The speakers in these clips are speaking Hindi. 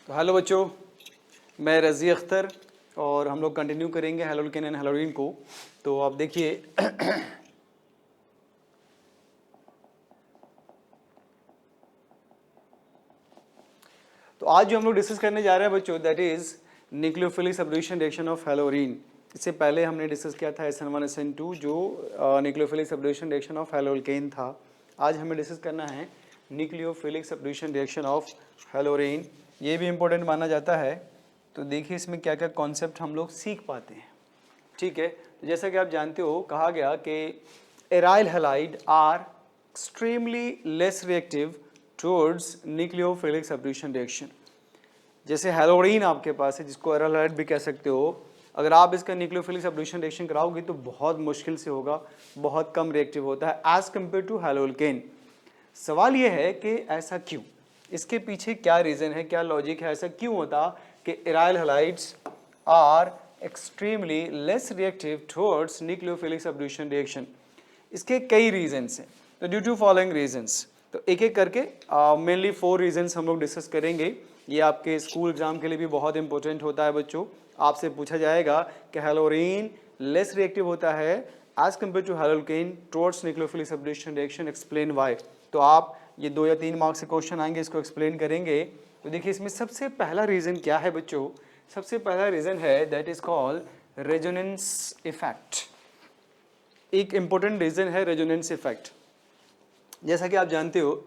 तो हेलो बच्चों, मैं रज़ी अख्तर और हम लोग कंटिन्यू करेंगे हैलोकेन एंड हैलोरीन को। तो आप देखिए तो आज जो हम लोग डिस्कस करने जा रहे हैं बच्चों, that is nucleophilic subdivision reaction of haloarene. इससे पहले हमने डिस्कस किया था SN1 SN2 जो nucleophilic subdivision reaction of haloalkane था। आज हमें डिस्कस करना है nucleophilic subdivision reaction of haloarene. ये भी इम्पोर्टेंट माना जाता है। तो देखिए इसमें क्या क्या कॉन्सेप्ट हम लोग सीख पाते हैं। ठीक है, तो जैसा कि आप जानते हो, कहा गया कि aryl halide are extremely less reactive towards nucleophilic subdivision reaction. जैसे हैलोरीन आपके पास है, जिसको एराइल हैलाइड भी कह सकते हो, अगर आप इसका न्यूक्लियोफिलिक सबडिविशन रिएक्शन कराओगे तो बहुत मुश्किल से होगा, बहुत कम रिएक्टिव होता है एज कम्पेयर टू हैलोकेन। सवाल ये है कि ऐसा क्यों, इसके पीछे क्या रीज़न है, क्या लॉजिक है, ऐसा क्यों होता कि aryl halides are extremely less reactive towards nucleophilic subdivision reaction. इसके कई रीजंस हैं, तो ड्यू टू फॉलोइंग रीजंस, तो एक एक करके मेनली 4 रीजंस हम लोग डिस्कस करेंगे। ये आपके स्कूल एग्जाम के लिए भी बहुत इंपॉर्टेंट होता है बच्चों। आपसे पूछा जाएगा कि हैलोरीन लेस रिएक्टिव होता है as compare to haloalkane towards nucleophilic subdivision reaction, explain why. तो आप ये 2 या 3 मार्क्स से क्वेश्चन आएंगे, इसको एक्सप्लेन करेंगे। तो देखिए इसमें सबसे पहला रीज़न क्या है बच्चों, सबसे पहला रीज़न है that is called resonance effect. एक इंपॉर्टेंट रीज़न है रेजोनेंस इफेक्ट। जैसा कि आप जानते हो,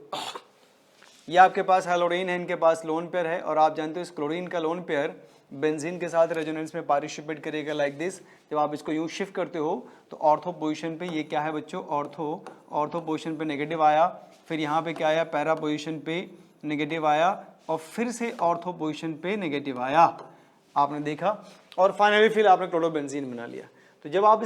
ये आपके पास हैलोरीन है, इनके पास लोन पेयर है, और आप जानते हो इस क्लोरीन का लोन पेयर बेंजीन के साथ रेजोनेंस में पार्टिसिपेट करेगा लाइक दिस। जब आप इसको यूं शिफ्ट करते हो तो ऑर्थो पोजीशन पे ये क्या है बच्चों, ऑर्थो पोजीशन पे नेगेटिव आया, फिर यहाँ पे क्या आया, पैरा पोजीशन पे नेगेटिव आया, और फिर से ऑर्थो पोजीशन पे नेगेटिव आया, आपने देखा, और फाइनली फिर आपने क्लोरोबेंजीन बना लिया। तो जब आप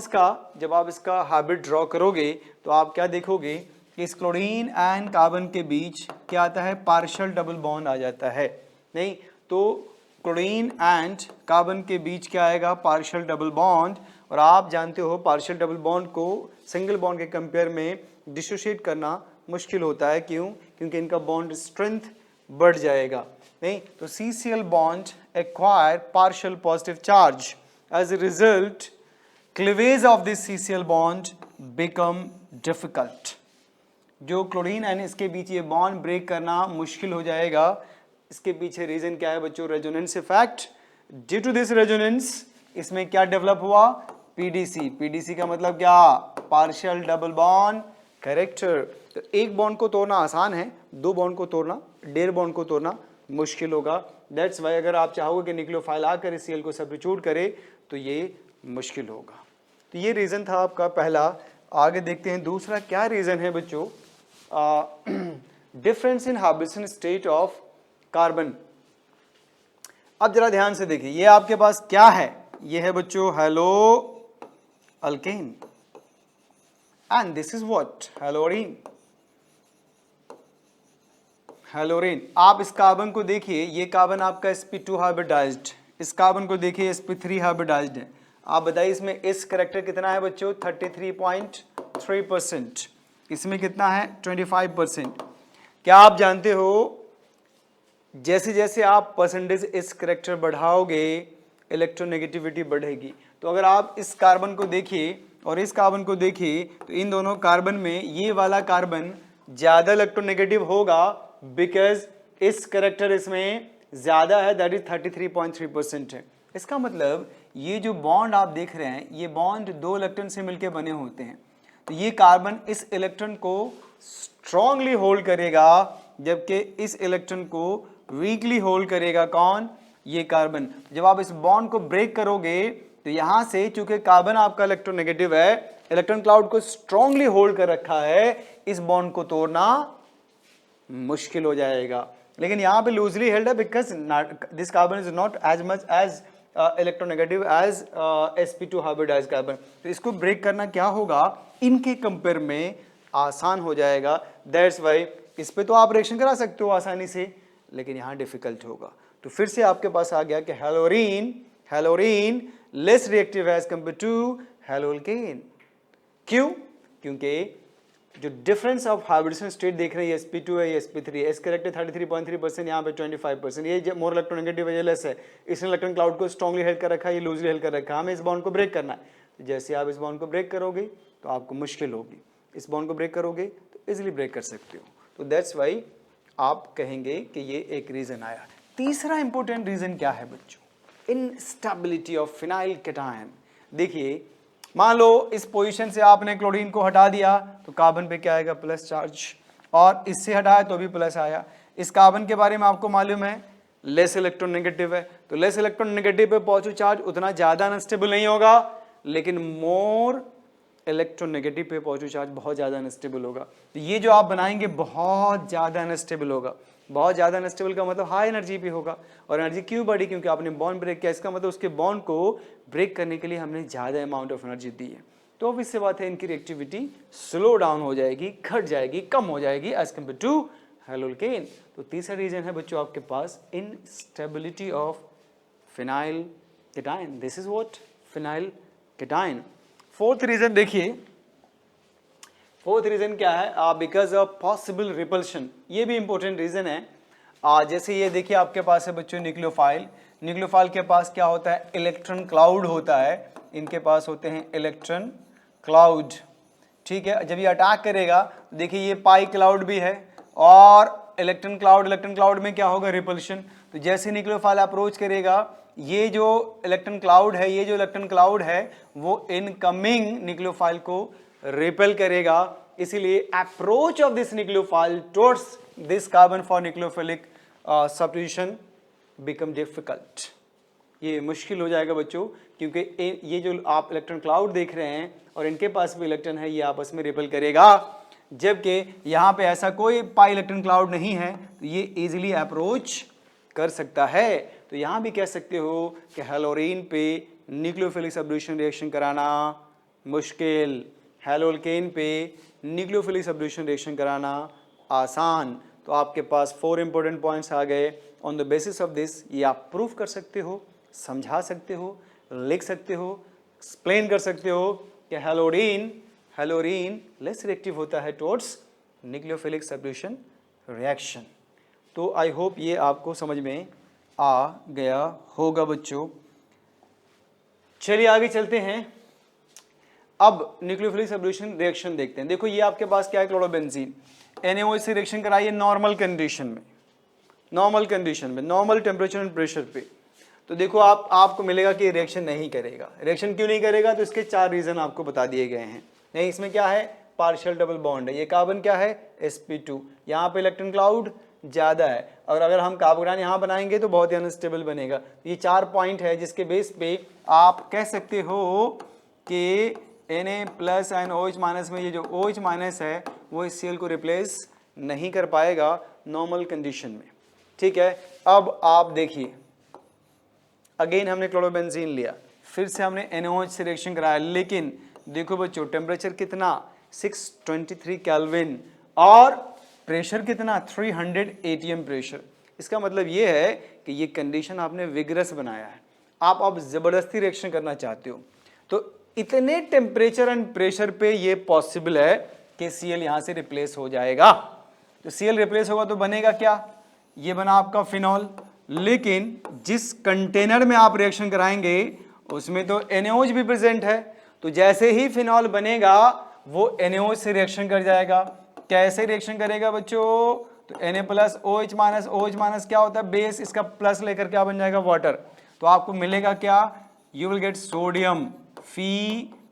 इसका हैबिट ड्रॉ करोगे तो आप क्या देखोगे कि इस क्लोरीन एंड कार्बन के बीच क्या आता है, पार्शियल डबल बॉन्ड आ जाता है। नहीं तो क्लोरीन एंड कार्बन के बीच क्या आएगा, पार्शियल डबल बॉन्ड। और आप जानते हो पार्शियल डबल बॉन्ड को सिंगल बॉन्ड के कंपेयर में डिसोशिएट करना मुश्किल होता है। क्यों? क्योंकि इनका बॉन्ड स्ट्रेंथ बढ़ जाएगा। नहीं तो CCl bond acquire partial positive charge, as a result cleavage of this CCl bond become difficult. जो क्लोरीन एंड इसके बीच ये बॉन्ड ब्रेक करना मुश्किल हो जाएगा। इसके पीछे रीजन क्या है बच्चों, resonance effect. Due to this resonance इसमें क्या डेवलप हुआ, PDC का मतलब क्या, पार्शियल डबल बॉन्ड कैरेक्टर। तो एक बॉन्ड को तोड़ना आसान है, 2 बॉन्ड को तोड़ना, 1.5 बॉन्ड को तोड़ना मुश्किल होगा। दैट्स वाई अगर आप चाहोगे कि न्यूक्लियोफाइल आकर इस Cl को सब्स्टिट्यूट करे तो ये मुश्किल होगा। तो ये रीजन था आपका पहला। आगे देखते हैं दूसरा क्या रीजन है बच्चों, difference in hybridisation state of carbon. अब जरा ध्यान से देखिए, ये आपके पास क्या है, ये है बच्चों haloalkane and this is what, haloarene. Haloarene, आप इस कार्बन को देखिए, ये कार्बन आपका sp2 हाइब्रिडाइज्ड, इस कार्बन को देखिए sp3 हाइब्रिडाइज्ड है। आप बताइए इसमें इस करेक्टर कितना है बच्चों, 33.3%। इसमें कितना है, 25%। क्या आप जानते हो जैसे जैसे आप परसेंटेज इस करेक्टर बढ़ाओगे इलेक्ट्रोनेगेटिविटी बढ़ेगी। तो अगर आप इस कार्बन को देखिए और इस कार्बन को देखिए तो इन दोनों कार्बन में ये वाला कार्बन ज़्यादा इलेक्ट्रोनेगेटिव होगा, बिकॉज इस करेक्टर इसमें ज़्यादा है, दैट इज 33.3% है। इसका मतलब ये जो बॉन्ड आप देख रहे हैं, ये बॉन्ड 2 इलेक्ट्रॉन से मिलकर बने होते हैं। तो ये कार्बन इस इलेक्ट्रॉन को स्ट्रांगली होल्ड करेगा, जबकि इस इलेक्ट्रॉन को वीकली होल्ड करेगा कौन, ये कार्बन। जब आप इस बॉन्ड को ब्रेक करोगे तो यहां से, चूंकि कार्बन आपका इलेक्ट्रोनेगेटिव है, इलेक्ट्रॉन क्लाउड को स्ट्रांगली होल्ड कर रखा है, इस बॉन्ड को तोड़ना मुश्किल हो जाएगा। लेकिन यहां पे लूजली हेल्ड है, because this carbon is not as much as electronegative as sp2 hybridized carbon. तो इसको ब्रेक करना क्या होगा, इनके कंपेयर में आसान हो जाएगा। दैट्स वाई इस पे तो आप रिएक्शन करा सकते हो आसानी से, लेकिन यहाँ डिफिकल्ट होगा। तो फिर से आपके पास आ गया कि haloarene less reactive as compare to haloalkane. क्यों? क्योंकि जो डिफरेंस ऑफ हाइब्रिडेशन स्टेट देख रहे हैं, sp2 है, sp3 है, एस करेक्ट है 33.3%, यहाँ पे 25%, ये मोर इलेक्ट्रोनेगेटिव है, लेस है, इसने इलेक्ट्रॉन क्लाउड को स्ट्रांगली हेल्ड कर रखा है, ये लूजली हेल्ड कर रखा है, हमें इस बॉन्ड को ब्रेक करना है। तो जैसे आप इस बॉन्ड को ब्रेक करोगे तो आपको मुश्किल होगी, इस बॉन्ड को ब्रेक करोगे तो इजिली ब्रेक कर सकते हो। तो दैट्स वाई आप कहेंगे कि ये एक रीजन आया। तीसरा इंपॉर्टेंट रीजन क्या है बच्चों, इनस्टेबिलिटी ऑफ फिनाइल कैटायन। देखिए मान लो इस पोजीशन से आपने क्लोरीन को हटा दिया तो कार्बन पे क्या आएगा, प्लस चार्ज, और इससे हटाया तो भी प्लस आया। इस कार्बन के बारे में आपको मालूम है लेस इलेक्ट्रोनेगेटिव है, तो लेस इलेक्ट्रोनेगेटिव पे पॉजिटिव चार्ज उतना ज्यादा अनस्टेबल नहीं होगा, लेकिन मोर इलेक्ट्रोनेगेटिव पे पॉजिटिव चार्ज बहुत ज्यादा अनस्टेबल होगा। तो ये जो आप बनाएंगे बहुत ज्यादा अनस्टेबल होगा। बहुत ज्यादा अनस्टेबल का मतलब हाई एनर्जी पे होगा, और एनर्जी क्यों बढ़ी, क्योंकि आपने बॉन्ड ब्रेक किया, इसका मतलब उसके बॉन्ड को ब्रेक करने के लिए हमने ज्यादा अमाउंट ऑफ एनर्जी दी है। तो अब इससे बात है इनकी रिएक्टिविटी स्लो डाउन हो जाएगी, घट जाएगी, कम हो जाएगी एज कम्पेयर टू हेलोल्केन। तो तीसरा रीजन है बच्चों आपके पास instability of phenyl cation. This is what, phenyl cation. Fourth reason देखिए, फोर्थ रीजन क्या है, बिकॉज ऑफ पॉसिबल रिपल्शन। ये भी इंपॉर्टेंट रीजन है। जैसे ये देखिए आपके पास है बच्चों न्यूक्लियोफाइल, न्यूक्लियोफाइल के पास क्या होता है, इलेक्ट्रॉन क्लाउड होता है, इनके पास होते हैं इलेक्ट्रॉन क्लाउड। ठीक है, जब ये अटैक करेगा देखिए ये पाई क्लाउड भी है, और इलेक्ट्रॉन क्लाउड में क्या होगा, रिपल्शन। तो जैसे न्यूक्लियोफाइल अप्रोच करेगा, ये जो इलेक्ट्रॉन क्लाउड है वो इनकमिंग न्यूक्लियोफाइल को रिपेल करेगा। इसीलिए approach of this nucleophile towards this carbon for nucleophilic substitution become difficult. ये मुश्किल हो जाएगा बच्चों, क्योंकि ये जो आप इलेक्ट्रॉन क्लाउड देख रहे हैं और इनके पास भी इलेक्ट्रॉन है, ये आपस में रिपेल करेगा, जबकि यहाँ पे ऐसा कोई पाई इलेक्ट्रॉन क्लाउड नहीं है, तो ये इजीली अप्रोच कर सकता है। तो यहाँ भी कह सकते हो कि हेलोरीन पे न्यूक्लियोफिलिक सब्स्टिट्यूशन रिएक्शन कराना मुश्किल, हेलोल्केन पे न्यूक्लियोफिलिक सब्स्टिट्यूशन रिएक्शन कराना आसान। तो आपके पास 4 इंपॉर्टेंट पॉइंट्स आ गए। On the basis of this ये आप प्रूफ कर सकते हो, समझा सकते हो, लिख सकते हो, एक्सप्लेन कर सकते हो कि हेलोरीन लेस रिएक्टिव होता है टुवर्ड्स न्यूक्लियोफिलिक सब्स्टिट्यूशन रिएक्शन। तो आई होप ये आपको समझ में आ गया होगा बच्चों। चलिए आगे चलते हैं, अब न्यूक्लियोफिलिक सब्स्टिट्यूशन रिएक्शन देखते हैं। देखो ये आपके पास क्या है, क्लोरोबेंजीन NaOH से रिएक्शन कराइए नॉर्मल कंडीशन में, नॉर्मल टेम्परेचर एंड प्रेशर पे। तो देखो आपको मिलेगा कि रिएक्शन नहीं करेगा। रिएक्शन क्यों नहीं करेगा, तो इसके 4 रीजन आपको बता दिए गए हैं। नहीं, इसमें क्या है, पार्शियल डबल बॉन्ड है, ये कार्बन क्या है, sp2, यहाँ पे इलेक्ट्रॉन क्लाउड ज्यादा है, और अगर हम कार्बोनाइन यहाँ बनाएंगे तो बहुत ही अनस्टेबल बनेगा। ये 4 पॉइंट है जिसके बेस पे आप कह सकते हो कि Na plus and OH minus में ये जो OH माइनस है वो इस Cl को रिप्लेस नहीं कर पाएगा नॉर्मल कंडीशन में। ठीक है, अब आप देखिए अगेन हमने क्लोरोबेंजीन लिया, फिर से हमने NaOH से रिएक्शन कराया, लेकिन देखो बच्चों टेम्परेचर कितना 623 केल्विन और प्रेशर कितना 300 ATM प्रेशर। इसका मतलब ये है कि ये कंडीशन आपने विगरस बनाया है, आप अब जबरदस्ती रिएक्शन करना चाहते हो। तो इतने टेम्परेचर एंड प्रेशर पे ये पॉसिबल है कि Cl यहां से रिप्लेस हो जाएगा। तो Cl रिप्लेस होगा तो बनेगा क्या, ये बना आपका फिनॉल, लेकिन जिस कंटेनर में आप रिएक्शन कराएंगे उसमें तो NaOH भी प्रेजेंट है। तो जैसे ही फिनॉल बनेगा वो NaOH से रिएक्शन कर जाएगा। कैसे रिएक्शन करेगा बच्चों, तो Na प्लस OH माइनस क्या होता है, बेस, इसका प्लस लेकर क्या बन जाएगा, वाटर। तो आपको मिलेगा क्या, you will get sodium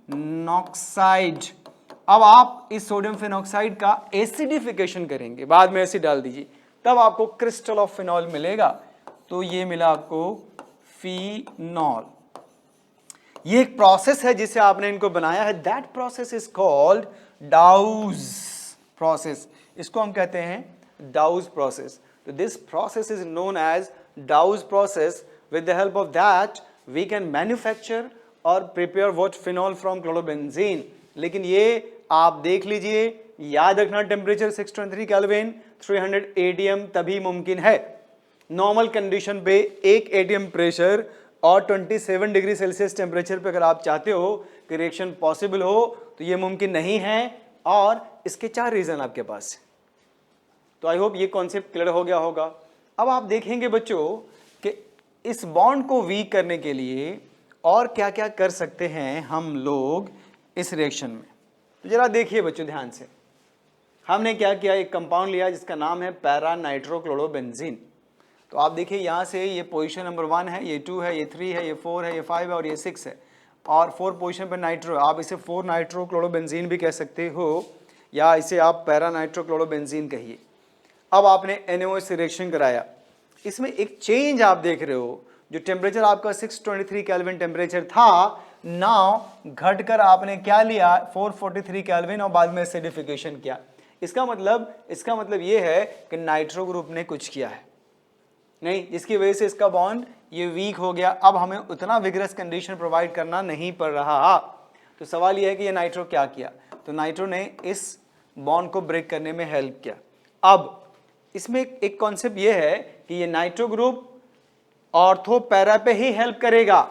phenoxide. अब आप इस सोडियम फिनॉक्साइड का एसिडिफिकेशन करेंगे, बाद में एसिड डाल दीजिए, तब आपको क्रिस्टल ऑफ फिनॉल मिलेगा। तो ये मिला आपको फिनॉल। ये एक प्रोसेस है जिसे आपने इनको बनाया है, that process is called Dow's process. इसको हम कहते हैं डाउज प्रोसेस। तो this process is known as Dow's process. With the help of that we can manufacture और prepare what, phenol from chlorobenzene. लेकिन ये आप देख लीजिए, याद रखना टेम्परेचर 623 केल्विन 300 ATM तभी मुमकिन है। नॉर्मल कंडीशन पे 1 ATM प्रेशर और 27 डिग्री सेल्सियस टेम्परेचर पे अगर आप चाहते हो कि रिएक्शन पॉसिबल हो तो ये मुमकिन नहीं है। और इसके 4 रीजन आपके पास है। तो आई होप ये कॉन्सेप्ट क्लियर हो गया होगा। अब आप देखेंगे बच्चों कि इस बॉन्ड को वीक करने के लिए और क्या क्या कर सकते हैं हम लोग इस रिएक्शन में। तो जरा देखिए बच्चों ध्यान से, हमने क्या किया, एक कंपाउंड लिया जिसका नाम है पैरा नाइट्रोक्लोरोबेंजीन। तो आप देखिए यहाँ से ये पोजीशन नंबर 1 है, ये 2 है, ये 3 है, ये 4 है, ये 5 है और ये 6 है, और 4 पोजीशन पर नाइट्रो, आप इसे 4 नाइट्रोक्लोरोबेंजीन भी कह सकते हो या इसे आप पैरा नाइट्रोक्लोरोबेंजीन कहिए। अब आपने NaOH से रिएक्शन कराया, इसमें एक चेंज आप देख रहे हो, जो टेम्परेचर आपका 623 केल्विन टेम्परेचर था, नाउ घटकर आपने क्या लिया 443 केल्विन और बाद में एसिडिफिकेशन किया। इसका मतलब ये है कि नाइट्रो ग्रुप ने कुछ किया है नहीं, जिसकी वजह से इसका बॉन्ड ये वीक हो गया। अब हमें उतना विगरस कंडीशन प्रोवाइड करना नहीं पड़ रहा। तो सवाल ये है कि ये नाइट्रो क्या किया, तो नाइट्रो ने इस बॉन्ड को ब्रेक करने में हेल्प किया। अब इसमें एक कॉन्सेप्ट ये है कि ये नाइट्रो ग्रुप ऑर्थो पैरा पे ही हेल्प करेगा।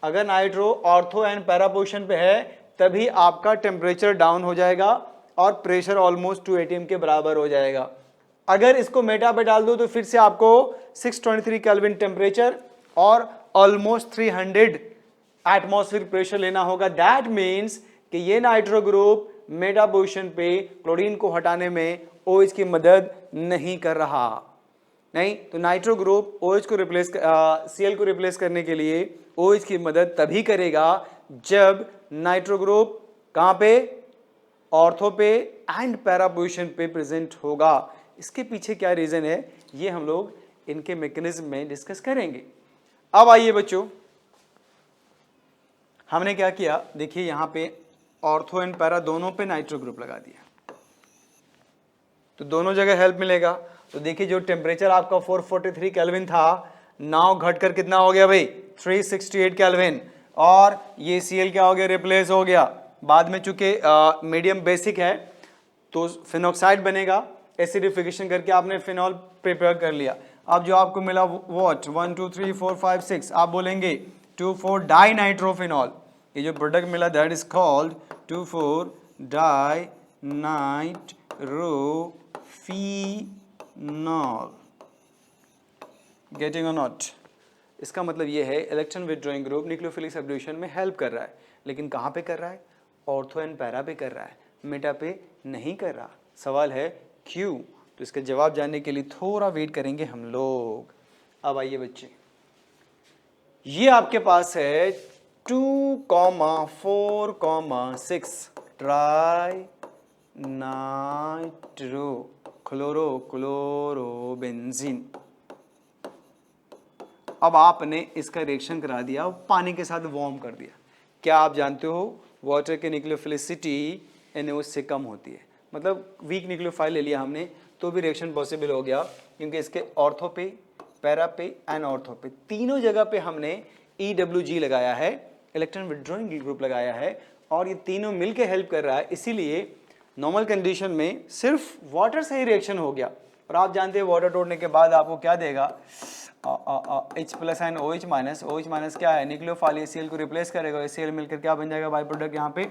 अगर nitro ortho and para position पे है तभी आपका टेम्परेचर डाउन हो जाएगा और प्रेशर ऑलमोस्ट 2 atm के बराबर हो जाएगा। अगर इसको मेटा पे डाल दो तो फिर से आपको 623 केल्विन टेम्परेचर और ऑलमोस्ट 300 एटमॉस्फेयर प्रेशर लेना होगा। दैट मीन्स कि ये नाइट्रो ग्रुप मेटा पोजीशन पे क्लोरीन को हटाने में OH की मदद नहीं कर रहा। नहीं तो नाइट्रो ग्रुप OH को रिप्लेस Cl को रिप्लेस करने के लिए OH की मदद तभी करेगा जब नाइट्रो ग्रुप कहाँ पे, ऑर्थो पे एंड पैरा पोजीशन पे प्रेजेंट होगा। इसके पीछे क्या रीजन है ये हम लोग इनके मैकेनिज्म में डिस्कस करेंगे। अब आइए बच्चों, हमने क्या किया, देखिए यहाँ पे ऑर्थो एंड पैरा दोनों पे नाइट्रो ग्रुप लगा दिया तो दोनों जगह हेल्प मिलेगा। तो देखिए जो टेम्परेचर आपका 443 केल्विन था, नाउ घटकर कितना हो गया भाई 368 केल्विन, और ये Cl क्या हो गया, रिप्लेस हो गया। बाद में चूंकि मीडियम बेसिक है तो फिनॉक्साइड बनेगा, एसिडिफिकेशन करके आपने फिनॉल प्रिपेयर कर लिया। अब जो आपको मिला व्हाट 1 2 3 4 5 6, आप बोलेंगे 2,4 डाई नाइट्रोफिनॉल। ये जो प्रोडक्ट मिला that is called 2,4 di nitrophenol. Getting और नॉट? इसका मतलब ये है electron withdrawing group nucleophilic substitution में हेल्प कर रहा है, लेकिन कहाँ पे कर रहा है, ऑर्थो एंड पैरा पे कर रहा है, मेटा पे नहीं कर रहा। सवाल है क्यों? तो इसका जवाब जानने के लिए थोड़ा वेट करेंगे हम लोग। अब आइए बच्चे, ये आपके पास है 2,4,6 ट्राई नाइट्रो क्लोरोबेंजीन। अब आपने इसका रिएक्शन करा दिया और पानी के साथ वार्म कर दिया। क्या आप जानते हो वाटर की न्यूक्लियोफिलिसिटी NaOH से कम होती है, मतलब वीक न्यूक्लियोफाइल ले लिया हमने तो भी रिएक्शन पॉसिबल हो गया, क्योंकि इसके ऑर्थो पे, पैरा पे एंड ऑर्थो पे तीनों जगह पे हमने EWG लगाया है, इलेक्ट्रॉन विथड्रॉइंग ग्रुप लगाया है, और ये तीनों मिलके हेल्प कर रहा है। इसीलिए नॉर्मल कंडीशन में सिर्फ वाटर से ही रिएक्शन हो गया। और आप जानते हैं वाटर तोड़ने के बाद आपको क्या देगा, H plus and OH minus. OH minus क्या है, न्यूक्लियोफाइल Cl को रिप्लेस करेगा, Cl मिलकर क्या बन जाएगा, बाई प्रोडक्ट यहाँ पे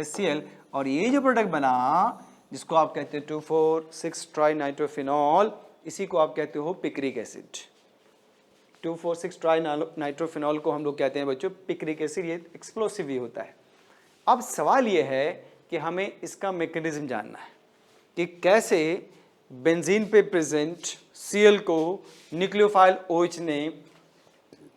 HCl। और ये जो प्रोडक्ट बना जिसको आप कहते हैं 2,4,6 ट्राई नाइट्रोफिनॉल, इसी को आप कहते हो पिक्रिक एसिड। 2,4,6 ट्राई नाइट्रोफिनॉल को हम लोग कहते हैं बच्चों पिक्रिक एसिड। ये एक्सप्लोसिव भी होता है। अब सवाल ये है कि हमें इसका मैकेनिज्म जानना है कि कैसे बेंजीन पे प्रेजेंट Cl को न्यूक्लियोफाइल OH ने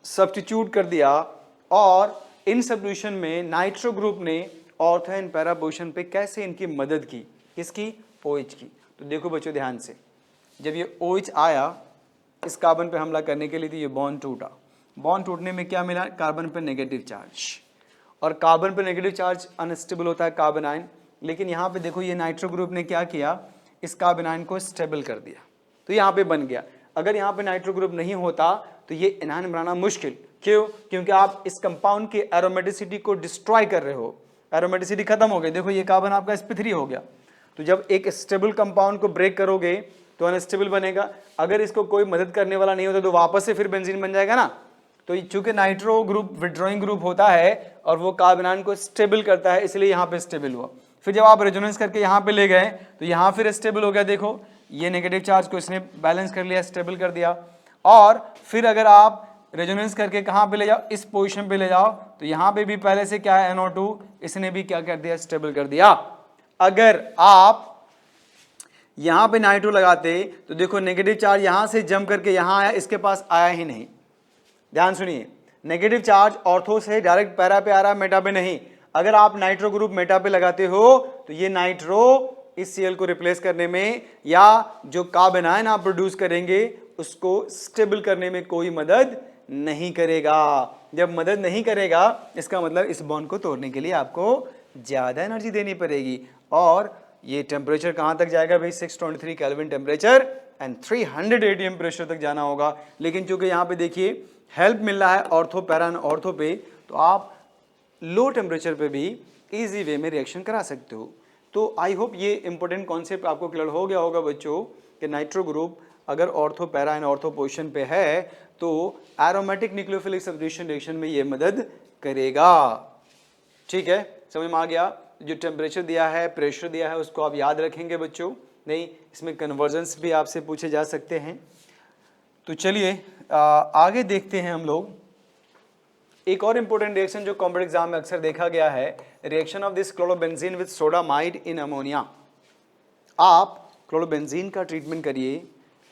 सब्स्टिट्यूट कर दिया, और इन सब्स्टिट्यूशन में नाइट्रो ग्रुप ने ऑर्थो एंड पैरा पोजीशन पे कैसे इनकी मदद की, किसकी, OH की। तो देखो बच्चों ध्यान से, जब ये OH आया इस कार्बन पे हमला करने के लिए तो ये बॉन्ड टूटा। बॉन्ड टूटने में क्या मिला, कार्बन पे नेगेटिव चार्ज, और कार्बन पे नेगेटिव चार्ज अनस्टेबल होता है कार्बन आयन। लेकिन यहाँ पे देखो ये नाइट्रो ग्रुप ने क्या किया, इस कार्बन आयन को स्टेबल कर दिया, तो यहाँ पे बन गया। अगर यहाँ पे नाइट्रो ग्रुप नहीं होता तो ये एनायन बनाना मुश्किल। क्यों? क्योंकि आप इस कंपाउंड की एरोमेटिसिटी को डिस्ट्रॉय कर रहे हो, एरोमेटिसिटी खत्म हो गई। देखो ये कार्बन आपका sp3 हो गया, तो जब एक स्टेबल कंपाउंड को ब्रेक करोगे तो अनस्टेबल बनेगा। अगर इसको कोई मदद करने वाला नहीं होता तो वापस से फिर बेंजीन बन जाएगा ना। तो चूंकि नाइट्रो ग्रुप विथड्रॉइंग ग्रुप होता है और वो कार्बन आयन को स्टेबल करता है, इसलिए यहाँ पे स्टेबल हुआ। फिर जब आप रेजोनेंस करके यहाँ पे ले गए तो यहाँ फिर स्टेबल हो गया, देखो ये नेगेटिव चार्ज को इसने बैलेंस कर लिया, स्टेबल कर दिया। और फिर अगर आप रेजोनेंस करके कहाँ पे ले जाओ, इस पोजीशन पे ले जाओ, तो यहाँ पे भी पहले से क्या है NO2, इसने भी क्या कर दिया, स्टेबल कर दिया। अगर आप यहाँ पे नाइट्रो लगाते तो देखो नेगेटिव चार्ज यहाँ से जंप करके यहाँ आया, इसके पास आया ही नहीं। ध्यान सुनिए, नेगेटिव चार्ज ऑर्थो से डायरेक्ट पैरा पे आ रहा है, मेटा पे नहीं। अगर आप नाइट्रो ग्रुप मेटा पे लगाते हो तो ये नाइट्रो इस Cl को रिप्लेस करने में या जो कार्बन आयन आप प्रोड्यूस करेंगे उसको स्टेबल करने में कोई मदद नहीं करेगा। जब मदद नहीं करेगा इसका मतलब इस बॉन्ड को तोड़ने के लिए आपको ज्यादा एनर्जी देनी पड़ेगी। और ये टेम्परेचर कहां तक जाएगा भाई, 623 kelvin temperature and 300 ATM pressure तक जाना होगा। लेकिन चूंकि यहाँ पे देखिए हेल्प मिल रहा है ऑर्थो पैरा ऑर्थो पे, तो आप लो टेम्परेचर पे भी इजी वे में रिएक्शन करा सकते हो। तो आई होप ये इंपॉर्टेंट कॉन्सेप्ट आपको क्लियर हो गया होगा बच्चों कि नाइट्रो ग्रुप अगर ortho para and ortho position पे है तो एरोमेटिक न्यूक्लियोफिलिक सब्स्टिट्यूशन रिएक्शन में ये मदद करेगा। ठीक है, समझ में आ गया। जो टेम्परेचर दिया है, प्रेशर दिया है, उसको आप याद रखेंगे बच्चों। नहीं, इसमें कन्वर्जेंस भी आपसे पूछे जा सकते हैं। तो चलिए आगे देखते हैं हम लोग। एक और इंपॉर्टेंट रिएक्शन जो कॉम्पिटिटिव एग्जाम में अक्सर देखा गया है, reaction of this chlorobenzene with sodamide in ammonia. आप क्लोरोबेंजीन का ट्रीटमेंट करिए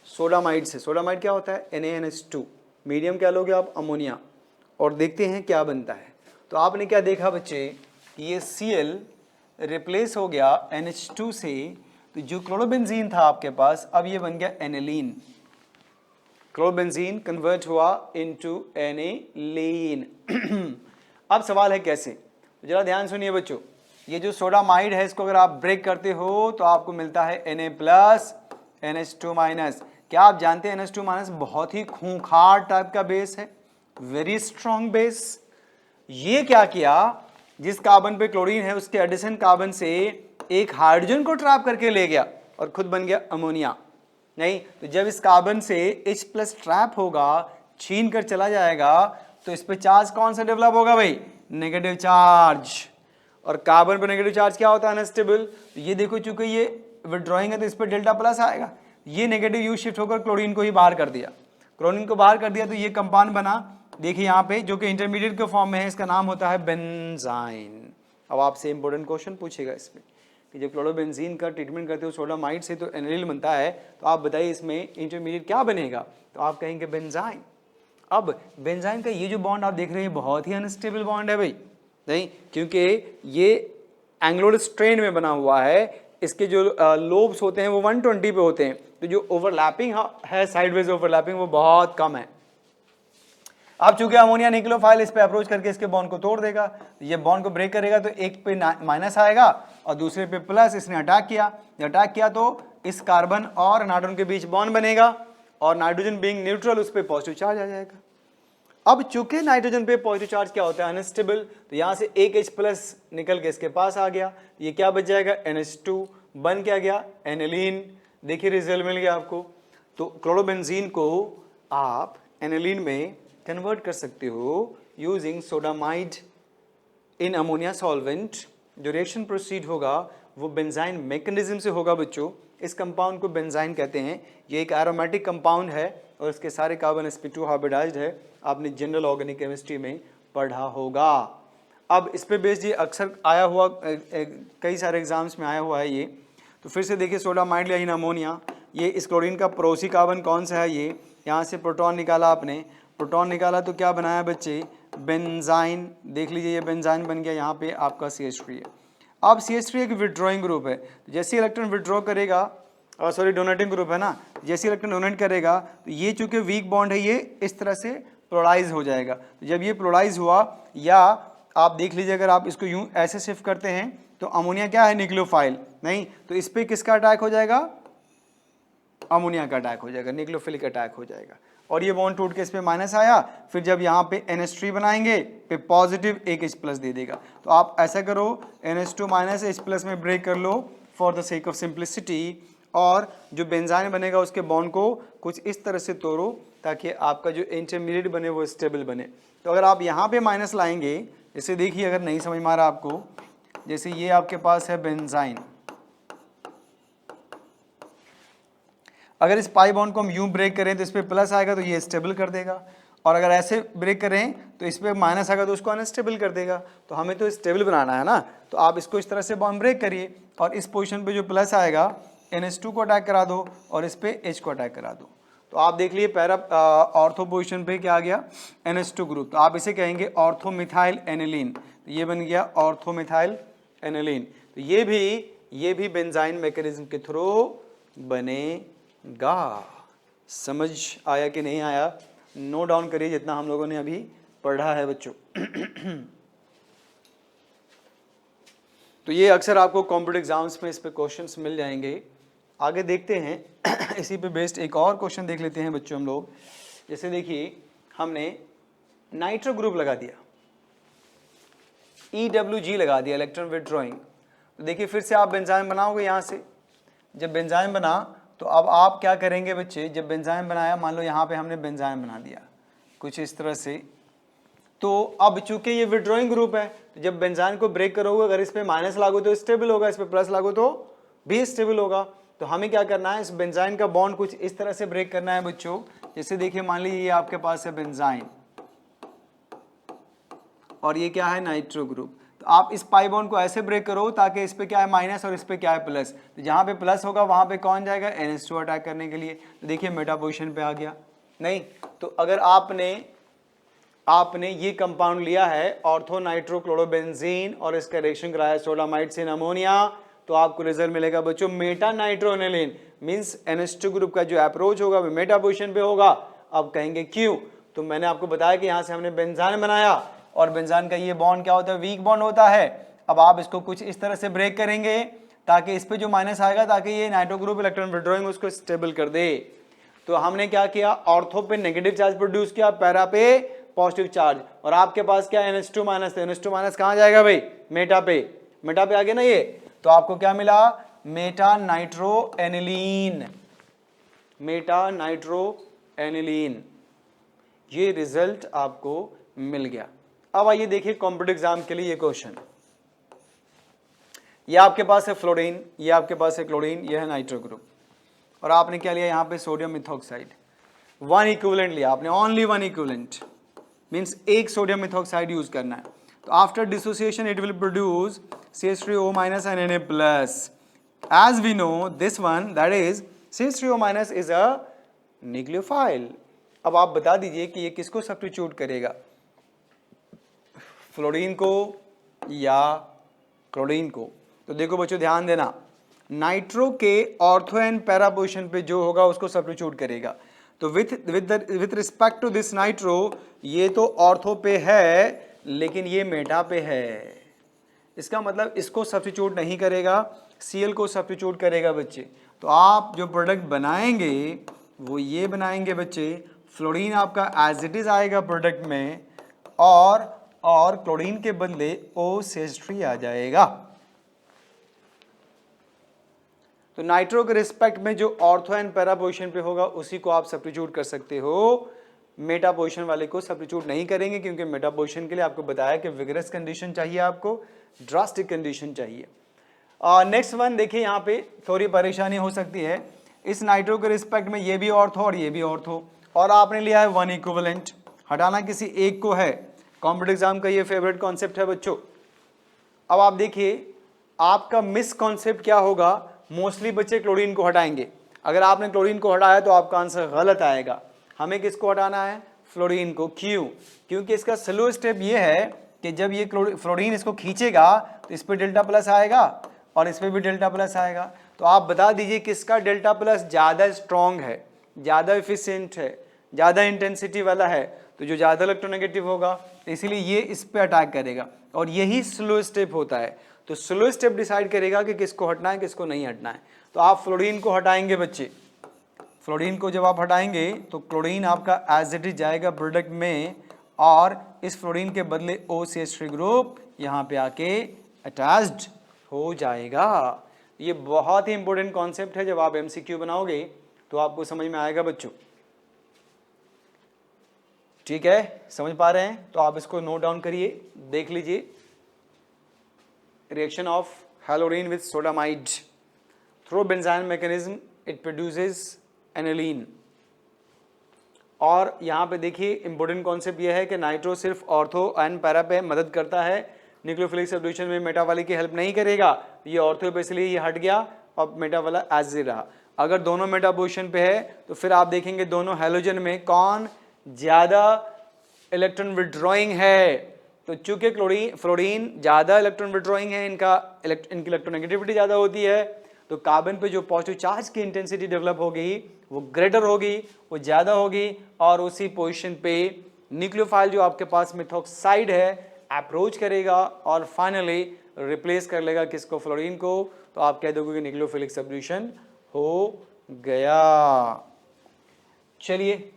सोडामाइड से। सोडामाइड क्या होता है, NaNH2, मीडियम क्या लोगे आप, अमोनिया, और देखते हैं क्या बनता है। तो आपने क्या देखा बच्चे कि ये Cl रिप्लेस हो गया NH2 से, तो जो क्लोरोबेंजीन था आपके पास अब ये बन गया एनिलीन। क्लोरोबेंजीन कन्वर्ट हुआ इनटू एनिलीन। अब सवाल है कैसे, तो जरा ध्यान सुनिए बच्चों। ये जो सोडामाइड है इसको अगर आप ब्रेक करते हो तो आपको मिलता है Na+ NH2-। क्या आप जानते हैं NH2- बहुत ही खूंखार टाइप का बेस है, वेरी स्ट्रॉन्ग बेस। ये क्या किया, जिस कार्बन पे क्लोरीन है उसके एडिशन कार्बन से एक हाइड्रोजन को ट्रैप करके ले गया और खुद बन गया अमोनिया। नहीं, तो जब इस कार्बन से H+ ट्रैप होगा, छीन कर चला जाएगा, तो इस पे चार्ज कौन सा डेवलप होगा भाई, नेगेटिव चार्ज। और कार्बन पर नेगेटिव चार्ज क्या होता है, अनस्टेबल। तो ये देखो चूंकि ये विड्रॉइंग है तो इस पर Δ+ आएगा, ये नेगेटिव यू शिफ्ट होकर क्लोरीन को ही बाहर कर दिया। क्लोरीन को बाहर कर दिया तो ये कंपाउंड बना, देखिए यहाँ पे, जो कि इंटरमीडिएट के फॉर्म में है, इसका नाम होता है बेंजाइन। अब आपसे इंपॉर्टेंट क्वेश्चन पूछेगा इसमें कि जब क्लोरोबेंजीन का ट्रीटमेंट करते हो सोडामाइड से तो एनिलीन बनता है, तो आप बताइए इसमें इंटरमीडिएट क्या बनेगा, तो आप कहेंगे बेंजाइन। अब बेंजाइन का ये जो बॉन्ड आप देख रहे हैं बहुत ही अनस्टेबल बॉन्ड है भाई, नहीं, क्योंकि ये एंग्लोड स्ट्रेन में बना हुआ है। इसके जो लोब्स होते हैं वो 120 पे होते हैं, तो जो ओवरलैपिंग है, साइडवेज ओवरलैपिंग, वो बहुत कम है। अब चूंकि अमोनिया न्यूक्लियोफाइल इस पे अप्रोच करके इसके बॉन्ड को तोड़ देगा, ये बॉन्ड को ब्रेक करेगा तो एक पे माइनस आएगा और दूसरे पे प्लस। इसने अटैक किया, अटैक किया तो इस कार्बन और नाइट्रोजन के बीच बॉन्ड बनेगा और नाइट्रोजन बीइंग न्यूट्रल उस पे पॉजिटिव चार्ज आ जाएगा। अब चूंकि नाइट्रोजन पे पॉजिटिव चार्ज क्या होता है, अनस्टेबल, तो यहाँ से एक H+ निकल के इसके पास आ गया, ये क्या बच जाएगा, NH2 बन क्या गया, एनिलीन। देखिए रिजल्ट मिल गया आपको। तो क्लोरोबेंजीन को आप एनिलीन में कन्वर्ट कर सकते हो using sodamide in ammonia solvent. जो रिएक्शन प्रोसीड होगा वो बेंजाइन मैकेनिज्म से होगा बच्चों। इस कंपाउंड को बेंजाइन कहते हैं। ये एक एरोमेटिक कंपाउंड है और इसके सारे कार्बन sp2 हाइब्रिडाइज्ड है, आपने जनरल ऑर्गेनिक केमिस्ट्री में पढ़ा होगा। अब इस पे बेस्ड ये अक्सर आया हुआ, कई सारे एग्जाम्स में आया हुआ है ये। तो फिर से देखिए सोडामाइड इन अमोनिया, ये इस क्लोरीन का पड़ोसी कार्बन कौन सा है, ये यहाँ से प्रोटॉन निकाला आपने, प्रोटॉन निकाला तो क्या बनाया बच्चे, बेंजाइन। देख लीजिए ये बेंजाइन बन गया, यहाँ पे आपका CH3 है। अब CH3 एक विड्रॉइंग ग्रुप है, जैसे इलेक्ट्रॉन विड्रॉ करेगा, और सॉरी डोनेटिंग ग्रुप है ना, जैसे इलेक्ट्रॉन डोनेट करेगा तो ये चूंकि वीक बॉन्ड है ये इस तरह से पोलराइज हो जाएगा। तो जब ये पोलराइज हुआ, या आप देख लीजिए अगर आप इसको यूं ऐसे शिफ्ट करते हैं तो अमोनिया क्या है, न्यूक्लियोफाइल, नहीं, तो इस पर किसका अटैक हो जाएगा, अमोनिया का अटैक हो जाएगा, न्यूक्लियोफिलिक अटैक हो जाएगा। और ये बॉन्ड टूट के इस पे माइनस आया, फिर जब यहाँ पे NH3 बनाएंगे पे पॉजिटिव एक H+ दे देगा। तो आप ऐसा करो NH2- H+ में ब्रेक कर लो for the sake of simplicity, और जो बेंजाइन बनेगा उसके बॉन्ड को कुछ इस तरह से तोड़ो ताकि आपका जो इंटरमीडिएट बने वो स्टेबल बने। तो अगर आप यहाँ पे माइनस लाएंगे, इसे देखिए अगर नहीं समझ में आ रहा आपको, जैसे ये आपके पास है बेंजाइन, अगर इस पाई बॉन्ड को हम यूं ब्रेक करें तो इस पे प्लस आएगा तो ये स्टेबल कर देगा, और अगर ऐसे ब्रेक करें तो इस पे माइनस आएगा तो उसको अनस्टेबल कर देगा। तो हमें तो स्टेबल बनाना है ना, तो आप इसको इस तरह से बॉन्ड ब्रेक करिए और इस पोजीशन पे जो प्लस आएगा NH2 को अटैक करा दो और इस पे H को अटैक करा दो। तो आप देख लिए पैरा ऑर्थो पोजीशन पे क्या आ गया, NH2 ग्रुप, तो आप इसे कहेंगे ऑर्थोमिथाइल एनिलीन, तो ये बन गया ऑर्थोमिथाइल एनिलीन। तो ये भी बेंजाइन मैकेनिज्म के थ्रू बनेगा। समझ आया कि नहीं आया? नोट डाउन करिए जितना हम लोगों ने अभी पढ़ा है बच्चों। तो ये अक्सर आपको कॉम्पिटिटिव एग्जाम्स में इस पे क्वेश्चंस मिल जाएंगे। आगे देखते हैं, इसी पे बेस्ड एक और क्वेश्चन देख लेते हैं बच्चों हम लोग। जैसे देखिए हमने नाइट्रो ग्रुप लगा दिया, EWG लगा दिया, इलेक्ट्रॉन विथड्रॉइंग। तो देखिए फिर से आप बेंजाइन बनाओगे यहाँ से, जब बेंजाइन बना तो अब आप क्या करेंगे बच्चे, जब बेंजाइन बनाया, मान लो यहाँ पे हमने बेंजाइन बना दिया कुछ इस तरह से, तो अब चूंकि ये विथड्रॉइंग ग्रुप है तो जब बेंजाइन को ब्रेक करोगे, अगर इस पे माइनस लागू तो स्टेबल होगा, इस पे प्लस लागू तो भी स्टेबल होगा। तो हमें क्या करना है, इस बेंजाइन का बॉन्ड कुछ इस तरह से ब्रेक करना है बच्चों। जैसे देखिए मान लीजिए ये आपके पास है बेंजाइन और ये क्या है, नाइट्रो ग्रुप। तो आप इस पाई बॉन्ड को ऐसे ब्रेक करो ताकि इस पे क्या है माइनस और इस पे क्या है प्लस, तो जहाँ पे प्लस होगा वहाँ पे कौन जाएगा, NH2 अटैक करने के लिए। तो देखिए मेटा पोजीशन पे आ गया। नहीं तो अगर आपने ये कंपाउंड लिया है ऑर्थो नाइट्रोक्लोरोबेंजीन और इसका रिएक्शन कराया सोडामाइड से अमोनिया, तो आपको रिजल्ट मिलेगा बच्चों मेटा नाइट्रोएनिलीन, मींस NH2 ग्रुप का जो अप्रोच होगा वो मेटा पोजीशन पे होगा। अब कहेंगे क्यों, तो मैंने आपको बताया कि यहाँ से हमने बेंजाइन बनाया और बेंजाइन का ये बॉन्ड क्या होता है, वीक बॉन्ड होता है। अब आप इसको कुछ इस तरह से ब्रेक करेंगे ताकि इस पे जो माइनस आएगा, ताकि ये नाइट्रो ग्रुप इलेक्ट्रॉन विथड्रॉइंग उसको स्टेबल कर दे। तो हमने क्या किया, ऑर्थो पे नेगेटिव चार्ज प्रोड्यूस किया, पैरा पे पॉजिटिव चार्ज, और आपके पास क्या NH2 माइनस, NH2 माइनस कहाँ जाएगा भाई, मेटा पे आ गया ना ये। तो आपको क्या मिला, Meta nitro aniline, Meta nitro aniline, ये रिजल्ट आपको मिल गया। अब आइए देखिए कॉम्पिटिटिव एग्जाम के लिए ये क्वेश्चन, ये आपके पास है फ्लोरीन, ये आपके पास है क्लोरीन, ये है नाइट्रो ग्रुप, और आपने क्या लिया यहाँ पे सोडियम मिथॉक्साइड, वन इक्विवेलेंट लिया आपने, ओनली वन इक्विवेलेंट, मींस एक सोडियम मिथॉक्साइड यूज करना है। तो after dissociation it will produce CH3O minus and Na plus. As we know this one, that is CH3O minus is a nucleophile. अब आप बता दीजिए कि ये किसको सब्स्टिट्यूट करेगा, फ्लोरीन को या क्लोरीन को। तो देखो बच्चों ध्यान देना, नाइट्रो के ऑर्थो एंड पैरा पोजीशन पे जो होगा उसको सब्स्टिट्यूट करेगा। तो with respect to this nitro, ये तो ऑर्थो पे है लेकिन ये मेटा पे है, इसका मतलब इसको सब्स्टिट्यूट नहीं करेगा, Cl को सब्स्टिट्यूट करेगा बच्चे। तो आप जो प्रोडक्ट बनाएंगे वो ये बनाएंगे बच्चे, फ्लोरीन आपका एज इट इज आएगा प्रोडक्ट में, और क्लोरीन के बदले OCH3 आ जाएगा। तो नाइट्रो के रिस्पेक्ट में जो ऑर्थो एंड पैरा पोजीशन पे होगा उसी को आप सब्स्टिट्यूट कर सकते हो, मेटा पोजीशन वाले को सब्स्टिट्यूट नहीं करेंगे, क्योंकि मेटा पोजीशन के लिए आपको बताया कि विगरस कंडीशन चाहिए, आपको ड्रास्टिक कंडीशन चाहिए। नेक्स्ट वन देखिए, यहाँ पे थोड़ी परेशानी हो सकती है, इस नाइट्रो के रिस्पेक्ट में ये भी ऑर्थो और ये भी ऑर्थो, और आपने लिया है वन इक्विवेलेंट, हटाना किसी एक को है। कॉम्पिटिटिव एग्जाम का ये फेवरेट कॉन्सेप्ट है बच्चों। अब आप देखिए आपका मिस कॉन्सेप्ट क्या होगा, मोस्टली बच्चे क्लोरीन को हटाएंगे। अगर आपने क्लोरीन को हटाया तो आपका आंसर गलत आएगा। हमें किसको हटाना है, फ्लोरीन को। क्यों, क्योंकि इसका स्लो स्टेप ये है कि जब ये फ्लोरीन इसको खींचेगा तो इस पर डेल्टा प्लस आएगा और इस पर भी डेल्टा प्लस आएगा। तो आप बता दीजिए किसका डेल्टा प्लस ज़्यादा स्ट्रॉन्ग है, ज़्यादा एफिशिएंट है, ज़्यादा इंटेंसिटी वाला है। तो जो ज़्यादा इलेक्ट्रोनेगेटिव होगा तो इसीलिए ये इस पर अटैक करेगा, और यही स्लो स्टेप होता है। तो स्लो स्टेप डिसाइड करेगा कि किसको हटना है किसको नहीं हटना है। तो आप फ्लोरीन को हटाएंगे बच्चे, फ्लोरीन को जब आप हटाएंगे तो क्लोरीन आपका एज इट इज जाएगा प्रोडक्ट में, और इस फ्लोरीन के बदले OCH3 ग्रुप यहाँ पे आके अटैच्ड हो जाएगा। ये बहुत ही इंपॉर्टेंट कॉन्सेप्ट है, जब आप MCQ बनाओगे तो आपको समझ में आएगा बच्चों। ठीक है, समझ पा रहे हैं? तो आप इसको नोट डाउन करिए, देख लीजिए। reaction of halorine with sodamide. Through benzyne mechanism it produces aniline. और यहाँ पे देखिए इंपॉर्टेंट कॉन्सेप्ट ये है कि नाइट्रो सिर्फ ऑर्थो एंड पैरा पे मदद करता है, न्यूक्लियोफिलिक सब्स्टिट्यूशन में मेटा वाले की हेल्प नहीं करेगा। ये ऑर्थो पे इसलिए ये हट गया और मेटा वाला एज रहा। अगर दोनों मेटा पोजीशन पे है तो फिर आप देखेंगे दोनों हैलोजन में कौन ज़्यादा इलेक्ट्रॉन विड्रॉइंग है। तो चूंकि फ्लोरीन ज़्यादा इलेक्ट्रॉन विड्रॉइंग है, इनकी इलेक्ट्रोनेगेटिविटी ज़्यादा होती है, तो कार्बन पे जो पॉजिटिव चार्ज की इंटेंसिटी डेवलप होगी वो ग्रेटर होगी, वो ज़्यादा होगी, और उसी पोजीशन पे न्यूक्लियोफाइल जो आपके पास मिथॉक्साइड है अप्रोच करेगा और फाइनली रिप्लेस कर लेगा किसको, फ्लोरीन को। तो आप कह दोगे कि न्यूक्लियोफिलिक सब्स्टिट्यूशन हो गया। चलिए